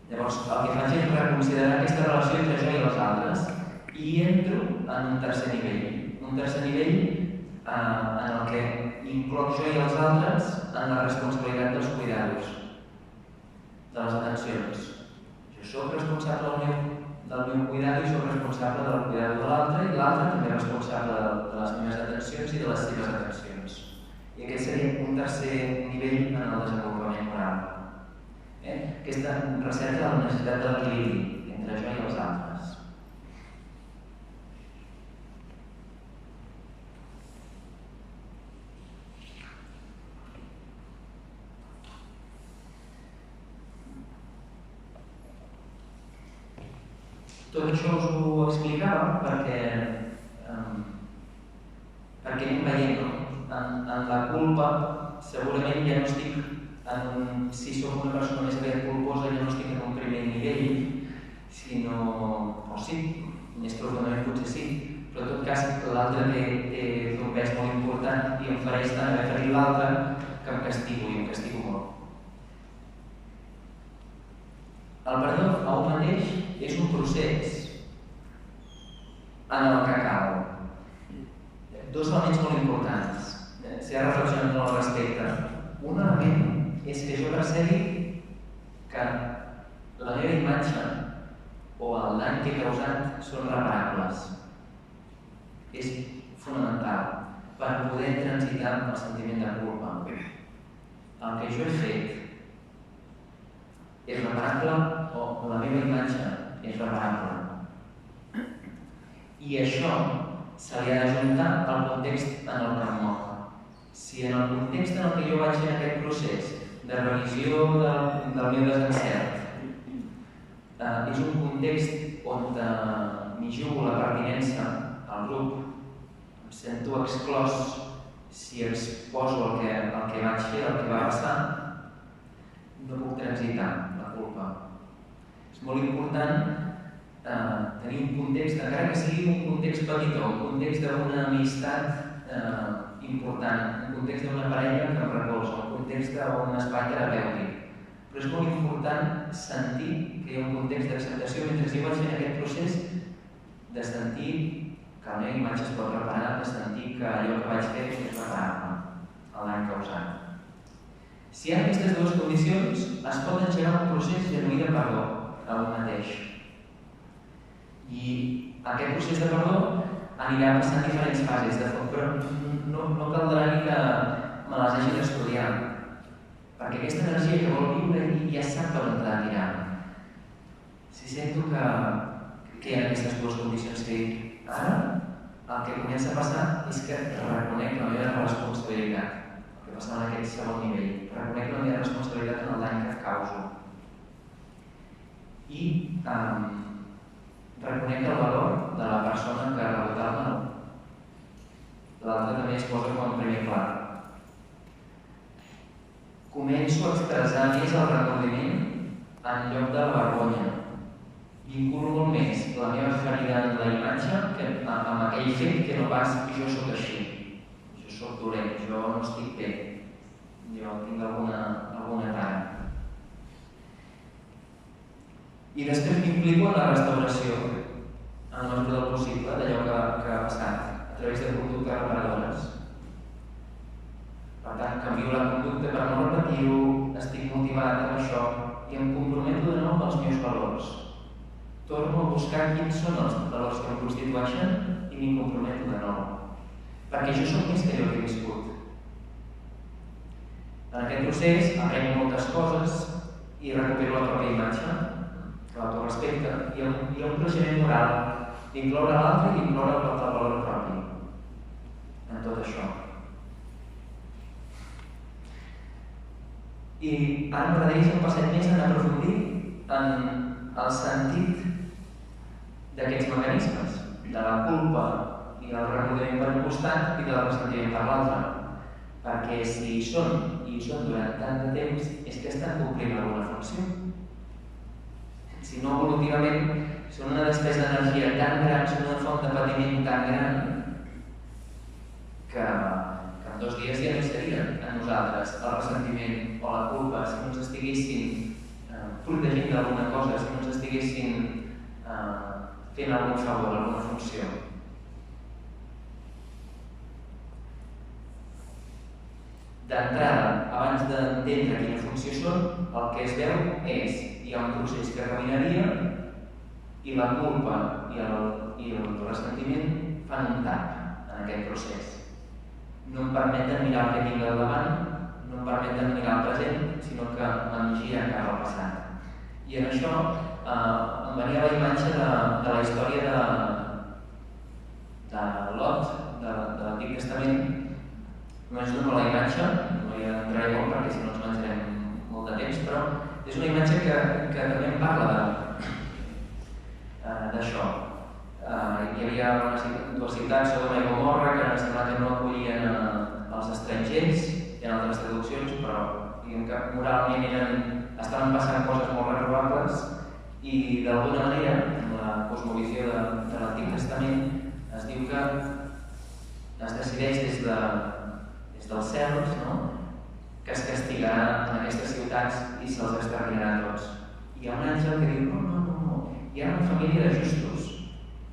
Llavors, el que faig és reconsiderar aquesta relació entre jo i els altres i entro en un tercer nivell. Un tercer nivell en el que incloc jo i els altres en la responsabilitat dels cuidados, de les atencions. Jo soc responsable del meu cuidado i soc responsable del cuidado de l'altre i l'altre també és responsable de les meves atencions i de les seves atencions. I aquest seria un tercer nivell en el desenvolupament moral. Aquesta recerca de la necessitat de l'equilibri entre jo i els altres. Tot això us ho explicava perquè anem veient, en la culpa segurament ja no estic si sóc una persona més aviat culposa ja no estic en un primer nivell, sinó, o sí, més profundament potser sí, però en tot cas l'altre té un pes molt important i em fareix tant haver ferit l'altre que em castigo i em castigo molt. El perdó a un mateix és un procés en el que cal dos elements molt importants. S'hi ha reflexionat molt al respecte. Un element és que jo percebi que la meva imatge o el dany que he causat són reparables. És fonamental per poder transitar el sentiment de culpa. El que jo he fet és reparable o la meva imatge és reparable. I això se li ha d'ajuntar al context en el que em moc. Si en el context en el que jo vaig fer aquest procés de revisió del meu desencert és un context on m'hi jugo la pertinença al grup, em sento exclòs si exposo el que vaig fer, el que va passar, no puc transitar la culpa. És molt important tenir un context, encara que sigui un context petitó, un context d'una amistat important, un context d'una parella que em recolza, un context d'un espai terapèutic. Però és molt important sentir que hi ha un context d'acceptació mentre jo vaig fent aquest procés de sentir que la meva imatge es pot reparar, de sentir que allò que vaig fer és reparable, el dany causat. Si hi ha aquestes dues condicions, es pot engegar un procés genuí de perdó a un mateix. I aquest procés de perdó anirà passant diferents fases de foc, però no caldrà ni que me les hagi d'estudiar, perquè aquesta energia que vol viure ja sap per on ha de tirar. Si sento que hi ha aquestes dues condicions que dic, ara el que comença a passar és que reconec la meva responsabilitat, el que passa en aquest segon nivell, reconec la meva responsabilitat en el dany que causo. I reconec el valor de la persona que ha rebut el mal. L'altre també es posa com a primer pla. començo a expressar més el remordiment en lloc de la vergonya. Vinculo molt més la meva ferida en la imatge amb aquell fet que no pas jo sóc així. Jo sóc dolent, jo no estic bé, jo tinc alguna tara. I després m'implico en la restauració, en la mesura del possible, d'allò que ha passat, a través de conductes reparadores. Per tant, canvio la conducta per no repetir-ho, estic motivat amb això i em comprometo de nou amb els meus valors. Torno a buscar quins són els valors que em constitueixen i m'hi comprometo de nou. Perquè jo soc més que allò que he viscut. En aquest procés aprenc moltes coses i recupero la pròpia imatge, l'autorespecte, i hi ha un creixement moral d'incloure l'altre i d'incloure el valor propi en tot això. I ara m'agradaria fer un passet més en aprofundir en el sentit d'aquests mecanismes, de la culpa i del remordiment per un costat i del ressentiment per l'altre. Perquè si hi són, i hi són durant tant de temps, és que estan complint alguna funció. Si no, evolutivament, són una despesa d'energia tan gran, són una font de patiment tan gran, que en 2 dies ja no hi serien a nosaltres el ressentiment o la culpa si no ens estiguessin protegint d'alguna cosa, si no ens estiguessin fent algun favor, alguna funció. D'entrada, abans d'entendre quina funció són, el que es veu és hi ha un procés que caminaria i la culpa i el ressentiment fan un tap en aquest procés. No em permeten mirar el que tinc al davant, no em permeten mirar el present, sinó que em giren cap al passat. I en això em venia la imatge de la història de Lot, de l'Antic Testament. Només dono la imatge, no hi entraré molt perquè si no ens menjarem molt de temps, però és una imatge que també em parla d'això. Hi havia dues ciutats, Sodoma i Gomorra, que em sembla que no acollien els estrangers, hi ha altres traduccions, però diguem que moralment estaven passant coses molt reprovables i d'alguna manera, en la cosmovisió de l'Antic Testament, es diu que es decideix des dels cels, que es castigarà en aquestes ciutats i se'ls exterminarà a tots. Hi ha un àngel que diu, no, hi ha una família de justos,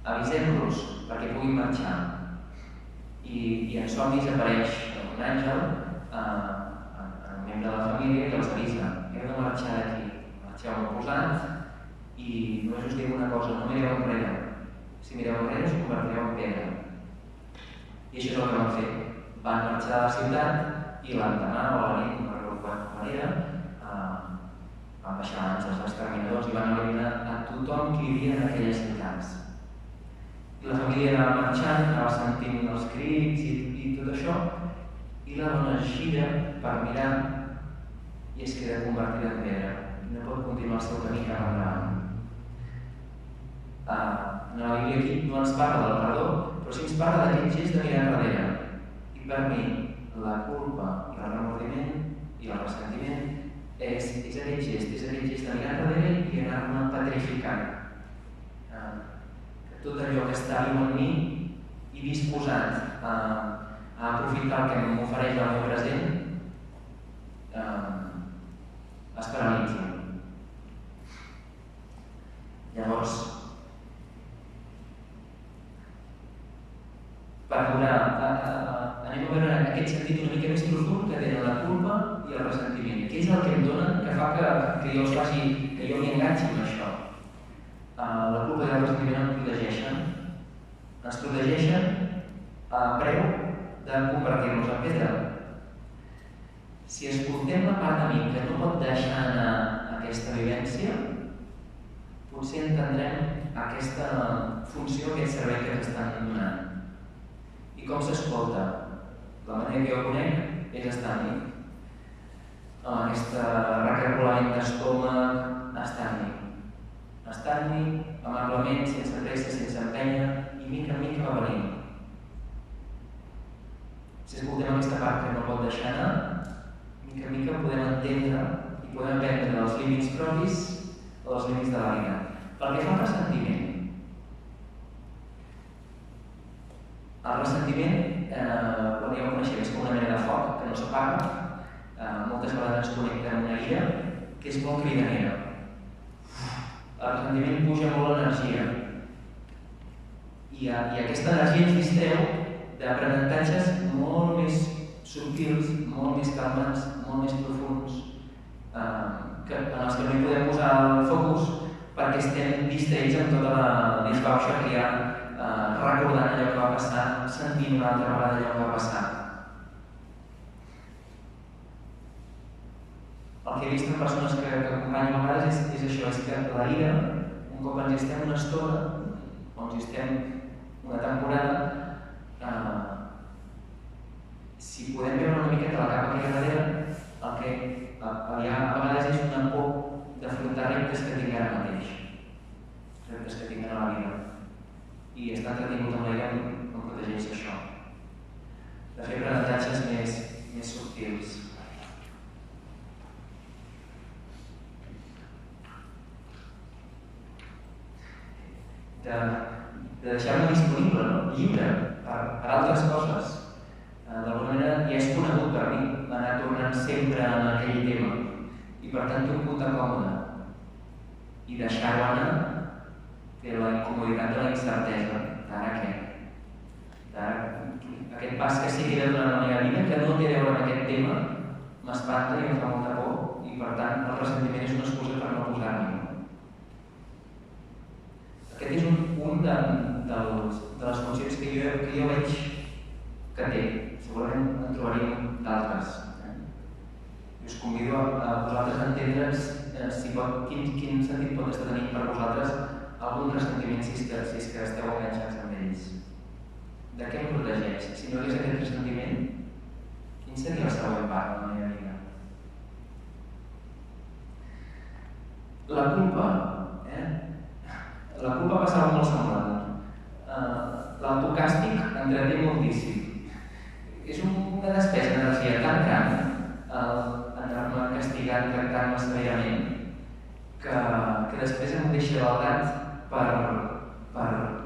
avisem-los perquè puguin marxar. I en somnis apareix un àngel, un membre de la família, i els avisa, heu de marxar d'aquí, marxeu molt posat, i només us dic una cosa, no mireu enrere. Si mireu enrere us convertireu en pedra. I això és el que van fer. Van marxar de la ciutat i l'endemà o a la nit, no recordo quan era, van baixar els exterminadors i van eliminar a tothom qui vivia en aquelles ciutats. I la família anava marxant, anava sentint els crits i tot això, i la dona es gira per mirar i es queda convertida en pedra. No pot continuar el seu camí cap endavant. La Bíblia aquí no ens parla del perdó, però sí ens parla d'aquest gest de mirar enrere. I per mi, la culpa i el remordiment i el ressentiment és aquest gest de mirar enrere i anar-me petrificant. Tot allò que està viu en mi i disposat a aprofitar el que m'ofereix el meu present es paralitzi. Llavors, anem a veure aquest sentit una mica més profund que tenen la culpa i el ressentiment. Què és el que em dona que fa que jo m'hi enganxi amb això? La culpa i el ressentiment ens protegeixen a preu de convertir-nos en pedra. Si escoltem la part de mi que no pot deixar anar aquesta vivència, potser entendrem aquesta funció, aquest servei que ens estan donant. I com s'escolta? La manera que jo conec és estar amb mi. Aquest recargolament d'estómac, estar amb mi. Estar amb mi, amablement, sense pressa, sense empènyer, i mica en mica va venint. Si escoltem aquesta part que no pot deixar anar, mica en mica podem entre els límits propis o els límits de la vida. Pel que fa al ressentiment, el ressentiment, ja ho coneixem, és com una mena de foc que no s'apaga. Moltes vegades ens connecta amb una ira que és molt cridanera. El ressentiment puja molt l'energia i aquesta energia ens distreu d'aprenentatges molt més subtils, molt més calmats, molt més profunds, en els que no hi podem posar el focus perquè estem distraïts amb tota la disbauxa que hi ha, recordant allò que va passar, sentint una altra vegada allò que va passar. El que he vist en persones que acompanyen a vegades és això, és que la ira, un cop ens hi estem una estona, o ens hi estem una temporada, si podem veure una miqueta la capa que hi ha darrere, el que hi ha a vegades és una por d'afrontar reptes que tinc ara mateix, reptes que tinc a la vida. I estar entretingut amb l'ella em protegeix d'això, de fer aprenentatges més subtils. De deixar-me disponible, lliure per altres coses. D'alguna manera ja és conegut per mi anar tornant sempre en aquell tema i per tant té un punt de còmode i deixar-ho anar té la incomoditat de la incertesa d'ara què? Aquest pas que sí que he de donar a la meva vida que no té a veure amb aquest tema m'espanta i em fa molta por i per tant el ressentiment és una excusa per no posar-m'hi. Aquest és un de les funcions que jo veig que té. Segurament en trobaríem d'altres. Us convido a vosaltres a entendre's quin sentit pot estar tenint per vosaltres algun ressentiment si és que esteu enganxats amb ells. De què em protegeix? Si no hi hagués aquest ressentiment, quin seria el següent part de la meva vida? La culpa, la culpa passava molt semblant. L'autocàstig entreté moltíssim. És una despesa d'energia tan gran anar-me castigant, tractant-me severament, que després em deixa baldat per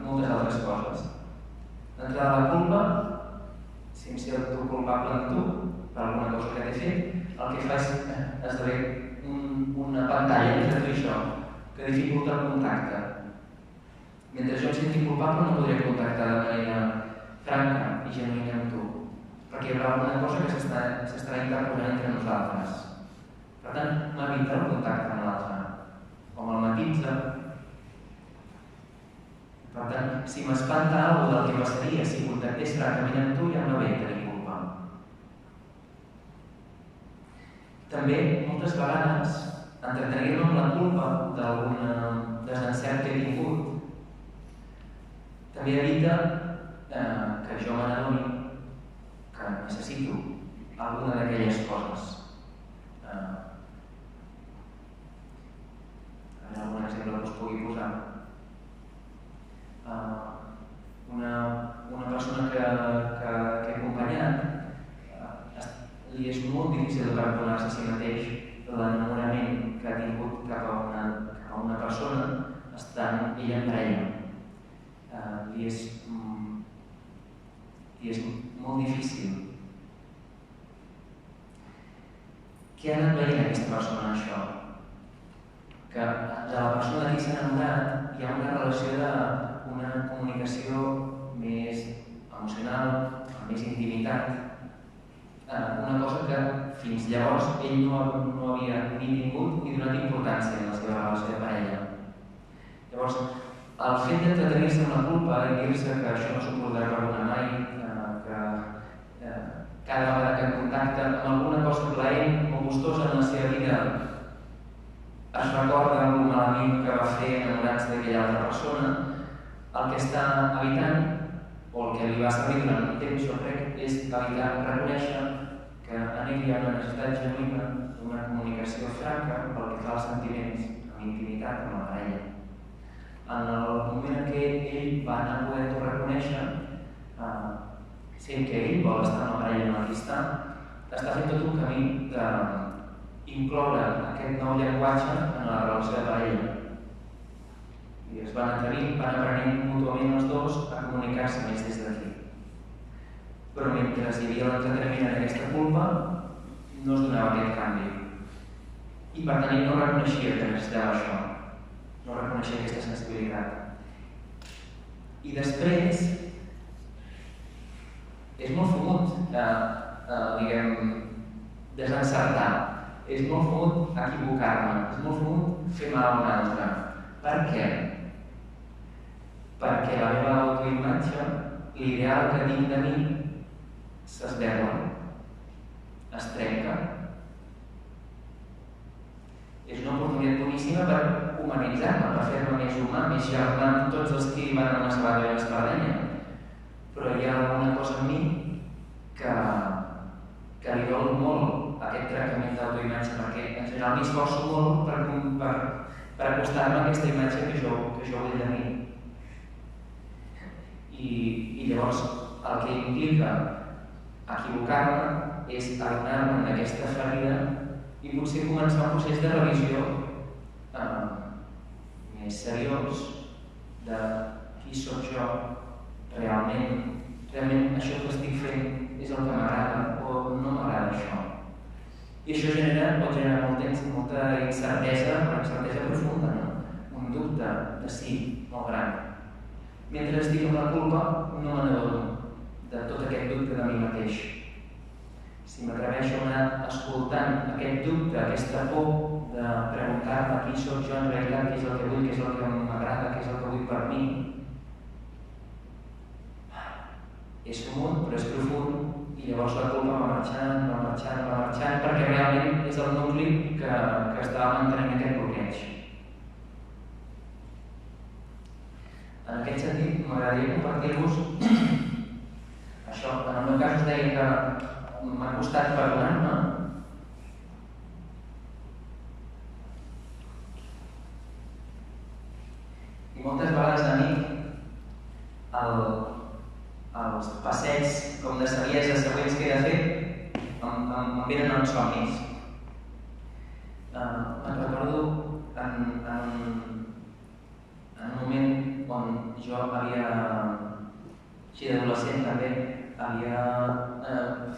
moltes altres coses. D'entrada la culpa, si em sento culpable amb tu per alguna cosa que t'he fet, el que fa és esdevé una pantalla entre tu i això, que dificulta el contacte. Mentre jo em senti culpable no podré contactar de manera franca i genuïna amb tu, perquè hi haurà alguna cosa que s'estarà interposant entre nosaltres. Per tant, m'evita el contacte amb l'altre, o me'l matitza. Per tant, si m'espanta alguna del que passaria si contactés francament amb tu, ja em va bé tenir culpa. També, moltes vegades, entretenir-me amb la culpa d'algun desencert que he tingut també evita que jo me n'adoni que necessito alguna d'aquelles coses. A veure, algun exemple que us pugui posar. Una persona que he acompanyat li és molt difícil de perdonar-se a si mateix l'enamorament que ha tingut cap a una persona estant ella en parella. Li és molt difícil. Què ha anat veient aquesta persona en això? Que de la persona de qui s'ha enamorat hi ha una relació d'una comunicació més emocional, amb més intimitat. Una cosa que fins llavors ell no havia ni tingut ni donat importància en la seva relació de parella. Llavors, el fet d'entretenir-se amb la culpa i dir-se que això no s'ho podrà perdonar mai, que cada vegada que contacta amb alguna cosa plaent o gustosa en la seva vida es recorda algun malament que va fer enamorats d'aquella altra persona, el que està evitant, o el que li va servir durant un temps, jo crec, és evitar reconèixer que en ell hi ha una necessitat genuïna d'una comunicació franca pel que fa als sentiments, amb intimitat amb la parella. En el moment en què ell va anar a poder-ho reconèixer, sent que ell vol estar amb la parella amb la qui està fent tot un camí incloure aquest nou llenguatge en la relació de parella. I es van aprenent mútuament els dos a comunicar-se més des d'aquí. Però mentre hi havia l'entreteniment en aquesta culpa, no es donava aquest canvi. I per tant ell no reconeixia que necessitava això, no reconeixia aquesta sensibilitat. I després és molt fumut desencertar, és molt fumut equivocar-me, és molt fumut fer mal a un altre. Per què? Perquè la meva autoimatge, l'ideal que tinc de mi, s'esberla, es trenca. És una oportunitat boníssima per humanitzar-me, per fer-me més humà, més germà amb tots els que van a una sabata i una espardenya. Però hi ha alguna cosa en mi que li dol molt aquest tractament d'autoimatge, perquè en general m'esforço molt per acostar-me a aquesta imatge que jo vull de mi. I llavors el que implica equivocar-me és adonar-me d'aquesta ferida i potser començar un procés de revisió més seriós de qui soc jo realment això que estic fent és el que m'agrada o no m'agrada això. I això pot generar molta incertesa, però incertesa profunda, no? Un dubte de sí, molt gran. Mentre estic amb la culpa, no me n'adono de tot aquest dubte de mi mateix. Si m'atreveixo a anar escoltant aquest dubte, aquesta por de preguntar-me qui soc jo en realitat, què és el que vull, què és el que m'agrada, què és el que vull per mi, és comú, però és profund, i llavors la culpa va marxant, perquè realment és el nucli que estava mantenint aquest bloqueig. En aquest sentit, m'agradaria compartir-vos això. En el meu cas us deia que m'ha costat perdonar-me. I moltes vegades a mi els passeigs com de saviesa següents que he de fer em venen en somnis. Me'n recordo en un moment on jo havia, així d'adolescent també, havia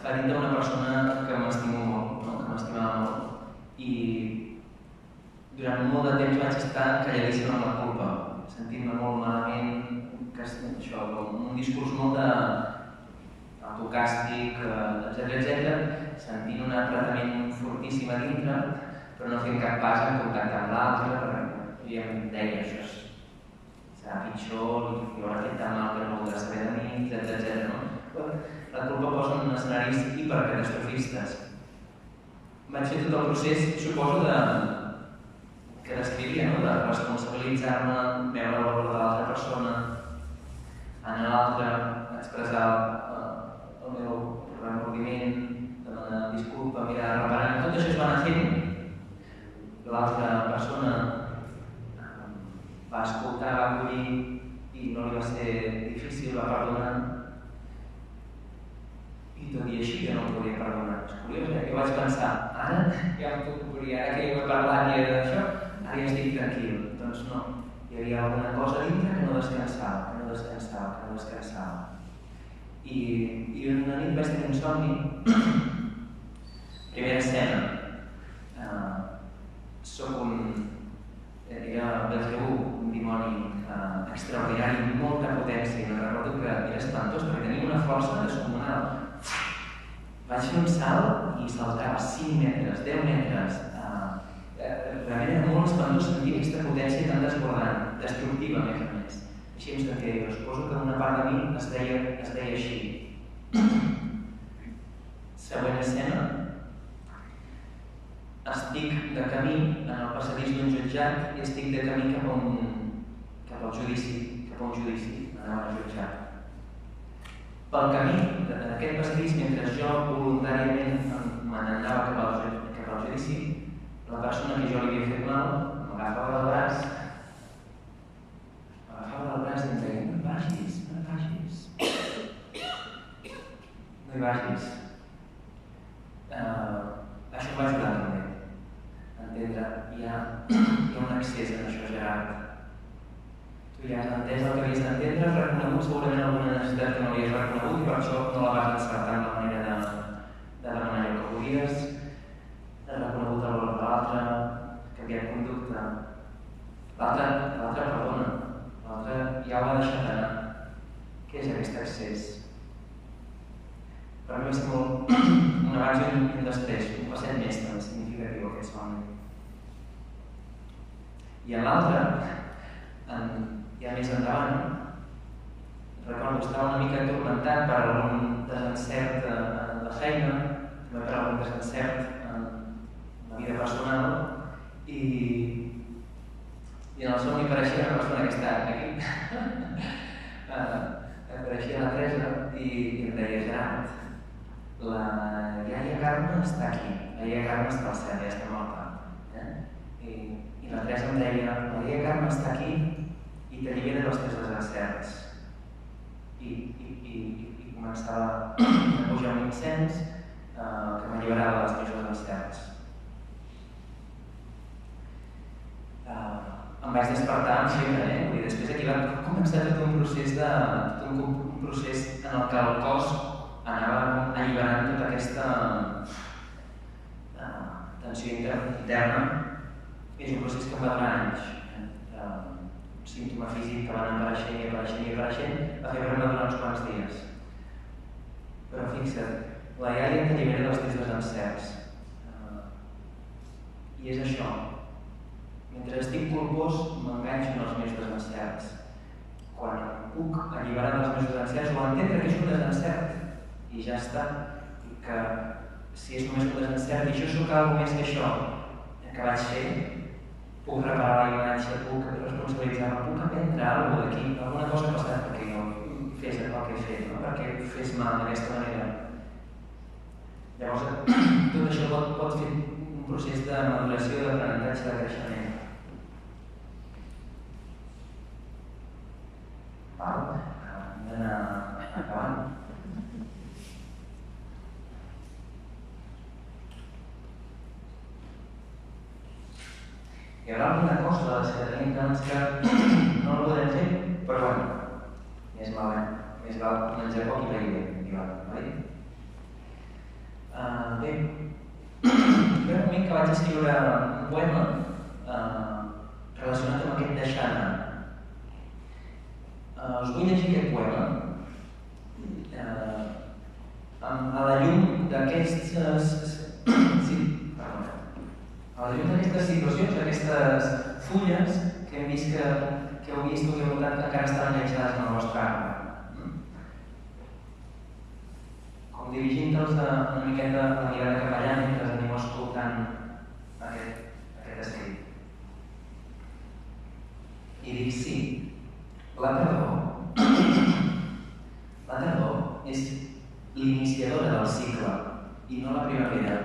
ferit a una persona que m'estimo molt, que m'estimava molt. I durant molt de temps vaig estar calladíssim amb la culpa, sentint-me molt malament, això, com un discurs molt d'autocàstic, etc., sentint un apretament fortíssim a dintre, però no fent cap pas en contacte amb l'altre, perquè em deia això serà pitjor, li haurà fet tan mal que no voldrà saber de mi, etc. La culpa posa en escenaris hipercatastrofistes. Vaig fer tot el procés, suposo, que descrivia, de responsabilitzar-me, veure el valor de l'altra persona, anar a l'altre, expressar el meu remordiment, demanar disculpa, mirar, reparant. Tot això es va anar fent. L'altra persona va escoltar, va acollir i no li va ser difícil, va perdonar. I tot i així jo no em podia perdonar. És curiós, jo vaig pensar, ara ja em puc obrir, ara que jo he parlat i d'això, ara ja estic tranquil. Doncs no, hi havia alguna cosa dintre que no descansava. I una nit vaig tenir un somni. Primera escena. Vaig veure un dimoni extraordinari, amb molta potència, i recordo que era espantós perquè tenia una força descomunal. Vaig fer un salt i saltava 5 metres, 10 metres. Realment era molt espantós sentir aquesta potència tan desbordant, destructiva a més. Així em sentia jo. Suposo que una part de mi es deia així. Següent escena. Estic de camí en el passadís d'un jutjat i estic de camí cap al judici, anant al jutjat. Pel camí, en aquest passadís, mentre jo voluntàriament me n'anava cap al judici, la persona que jo li havia fet mal m'agafava del braç i em deia, no hi vagis. Això em va ajudar també. hi ha un accés en això, Gerard. Tu ja has entès el que havies d'entendre, has reconegut segurament alguna necessitat que no havies reconegut i per això no la vas encertar en la manera de demanar allò que volies, has reconegut el valor de l'altre, has canviat conducta. L'altre perdona, l'altre ja ho ha deixat anar. Què és aquest accés? Per mi va ser molt un abans i un després, un passet més també significatiu aquest somni. I en l'altre, ja més endavant, recordo, estava una mica atormentat per algun desencert de feina, també per algun desencert en la vida personal, i en el somni apareixia una persona que està aquí. Apareixia la Teresa i em deia, Gerard, la iaia Carme està aquí, la iaia Carme està al cel, ja està morta. I la Teresa em deia, la iaia Carme està aquí i t'allibera dels teus desencerts. I començava a pujar un incens que m'alliberava dels meus desencerts. Em vaig despertar amb febre, i després aquí va començar tot un procés en el que el cos anava alliberant tota aquesta tensió interna. És un procés que em va durar anys. Un símptoma físic que va anar apareixent, la febre em va durar uns quants dies. Però fixa't, la iaia t'allibera dels teus desencerts. I és això. Mentre estic culpós, m'enganxo en els meus desencerts. Quan em puc alliberar dels meus desencerts o entendre que és un desencert i ja està, i que si és només un desencert i jo soc alguna més que això que vaig fer, puc reparar la imatge, puc responsabilitzar-me, puc aprendre alguna cosa d'aquí, alguna cosa ha passat perquè jo fes el que he fet, no? Perquè fes mal d'aquesta manera. Llavors, tot això pot fer un procés de maduració, d'aprenentatge, de creixement. Hem d'anar acabant. Hi haurà alguna cosa de la ciutadania que no la podem fer, però bueno, més val menjar poc i pair bé, oi? Bé, hi ha un moment que vaig escriure un poema relacionat amb aquest deixar anar. Us vull llegir aquest poema a la llum d'aquestes situacions, d'aquestes fulles que hem vist que heu vist o que heu notat que encara estan enganxades en el vostre arbre. Com dirigint-los una miqueta la mirada cap allà mentre aneu escoltant aquest escrit. I dic sí, la tardor és l'iniciadora del cicle i no la primavera.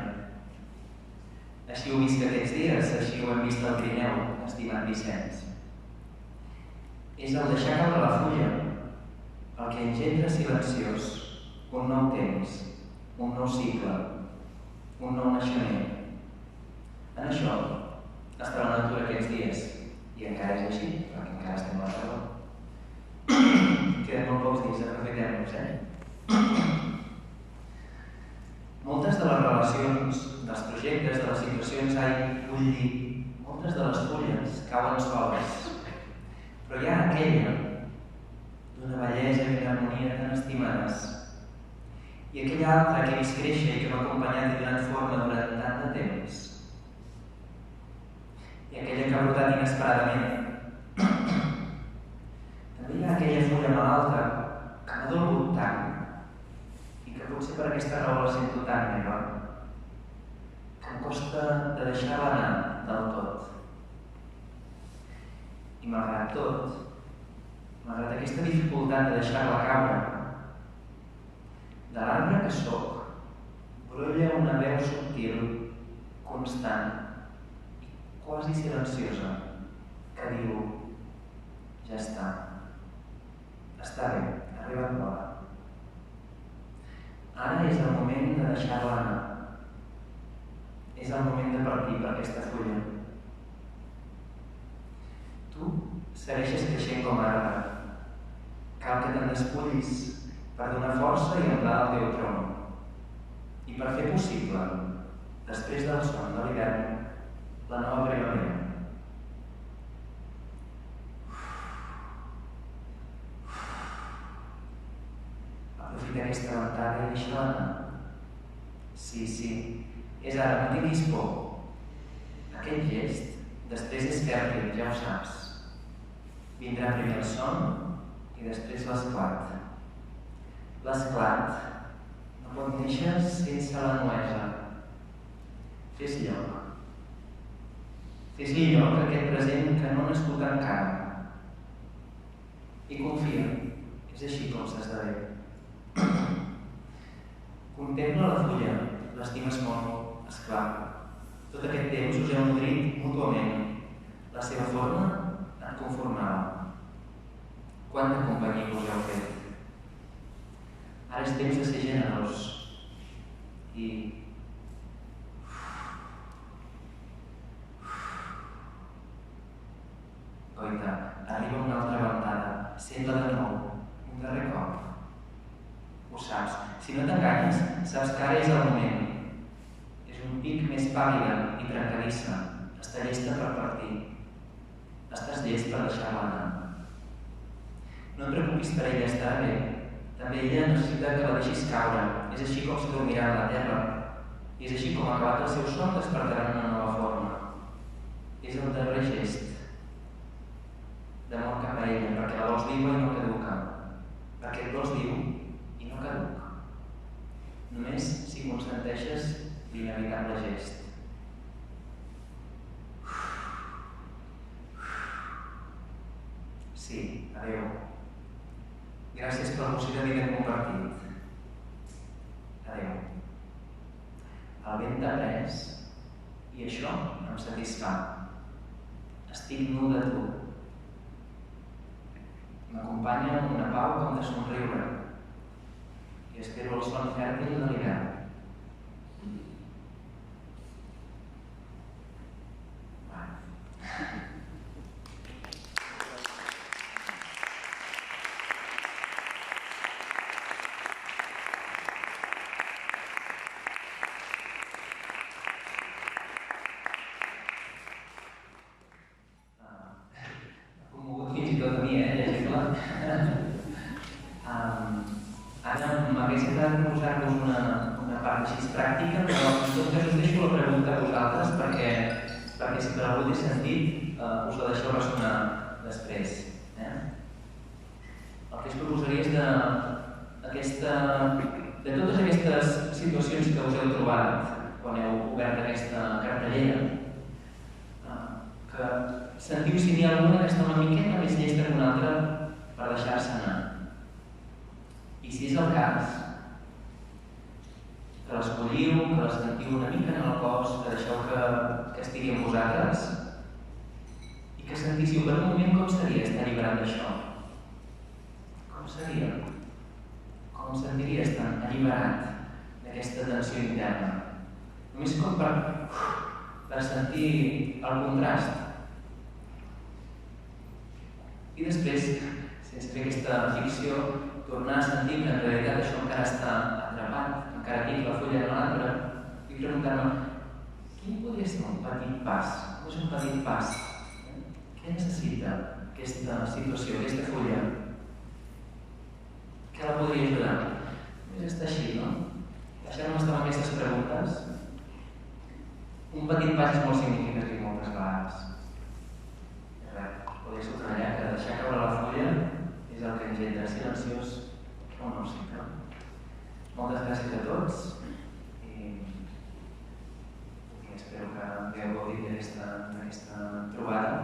Així ho visc aquests dies, així ho hem vist al Pirineu, estimat Vicenç. És el deixar caure la fulla, el que engendra silenciós, un nou temps, un nou cicle, un nou naixement. En això està la natura aquests dies, i encara és així, perquè encara estem a la tardor. Queden molt pocs dies, aprofitem-nos, Moltes de les relacions, dels projectes, de les situacions, vull dir, moltes de les fulles cauen soles, però hi ha aquella d'una bellesa i una harmonia tan estimades, i aquella altra que he vist créixer i que m'ha acompanyat i donat forma durant tant de temps, i aquella que ha brotat inesperadament. També hi ha aquella fulla malalta que m'ha dolgut tant i que potser per aquesta raó la sento tan meva, que em costa de deixar-la anar del tot. I malgrat tot, malgrat aquesta dificultat de deixar-la caure, de l'arbre que sóc, brolla una veu subtil, constant i quasi silenciosa, que diu: ja està. Està bé, ha arribat l'hora. Ara és el moment de deixar-la anar. És el moment de partir per aquesta fulla. segueixes creixent com a arbre. Cal que te'n despullis per donar força i amplar el teu tronc. I per fer possible, després del son de l'hivern, la nova primavera. Aprofita aquesta ventada i deixa-la anar. Sí, és ara, no tinguis por. Aquest gest, després és fèrtil, ja ho saps. Vindrà primer el son i després l'esclat. L'esclat no pot néixer sense la nuesa. Fes lloc. Fes-li lloc a aquest present que no ha nascut encara. I confia, és així com s'esdevé. Contempla la fulla, l'estimes molt, esclar. Tot aquest temps us heu nodrit mútuament. La seva forma et conformava. Quanta companyia us heu fet? Ara és temps de ser generós. I... Goita, arriba una altra ventada. Sent-la de nou, un darrer cop. Ho saps. Si no t'enganyes, saps que ara és el moment. És un pic més pàl·lida i trencadissa. Està llesta per partir. Estàs llest per deixar-la anar. No et preocupis per ella, estarà bé. També ella necessita que la deixis caure. És així com s'adormirà a la terra. I és així com acabat el seu son despertarà en una nova forma. És el darrer gest d'amor cap a ella, perquè la vols viva i no caduca. Perquè et vols viu i no caduca. Només si consenteixes l'inevitable gest. Sí, adeu. Gràcies per l'emoció de vida compartit. Adeu. El vent t'ha pres i això em satisfà. Estic nu de tu. M'acompanya una pau com de somriure i espero el son fèrtil de l'hivern. Ara m'hagués agradat posar-vos una part així pràctica, però en tot cas us deixo la pregunta a vosaltres perquè si per algú té sentit us la deixeu ressonar després. El que us proposaria és de totes aquestes situacions que us heu trobat quan heu obert aquesta cartellera, que sentiu si n'hi ha alguna que està una miqueta més llesta que una altra per deixar-se anar. I si és el cas, que l'escolliu, que la sentiu una mica en el cos, que deixeu que estigui amb vosaltres i que sentíssiu per un moment com seria estar alliberat d'això. Com seria? Com em sentiria estar alliberat d'aquesta tensió interna? Només com per sentir el contrast. I després, sense fer aquesta ficció, tornar a sentir que en realitat això encara està atrapat, encara tinc la fulla de l'arbre, i preguntar-me quin podria ser un petit pas? Com és un petit pas? Què necessita aquesta situació, aquesta fulla? Què la podria ajudar? Només està així, no? Deixem-nos amb aquestes preguntes. Un petit pas és molt significatiu moltes vegades. Podria subratllar que deixar caure la fulla és el que engendra silenciós o no cicle. Moltes gràcies a tots i espero que hagueu gaudit d'aquesta trobada.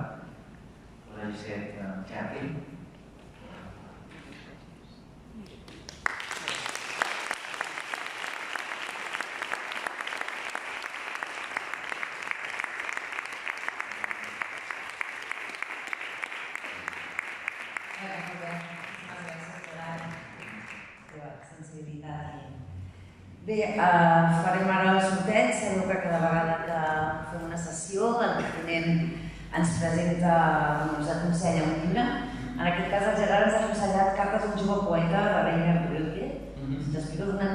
Us hagi set fèrtil. Bé, farem ara el sorteig. Sabeu que cada vegada que fem una sessió el ponent ens presenta, ens aconsella un llibre En aquest cas, el Gerard ens ha fusellat cartes d'un jove poeta, la Reina Rilke. T'explico una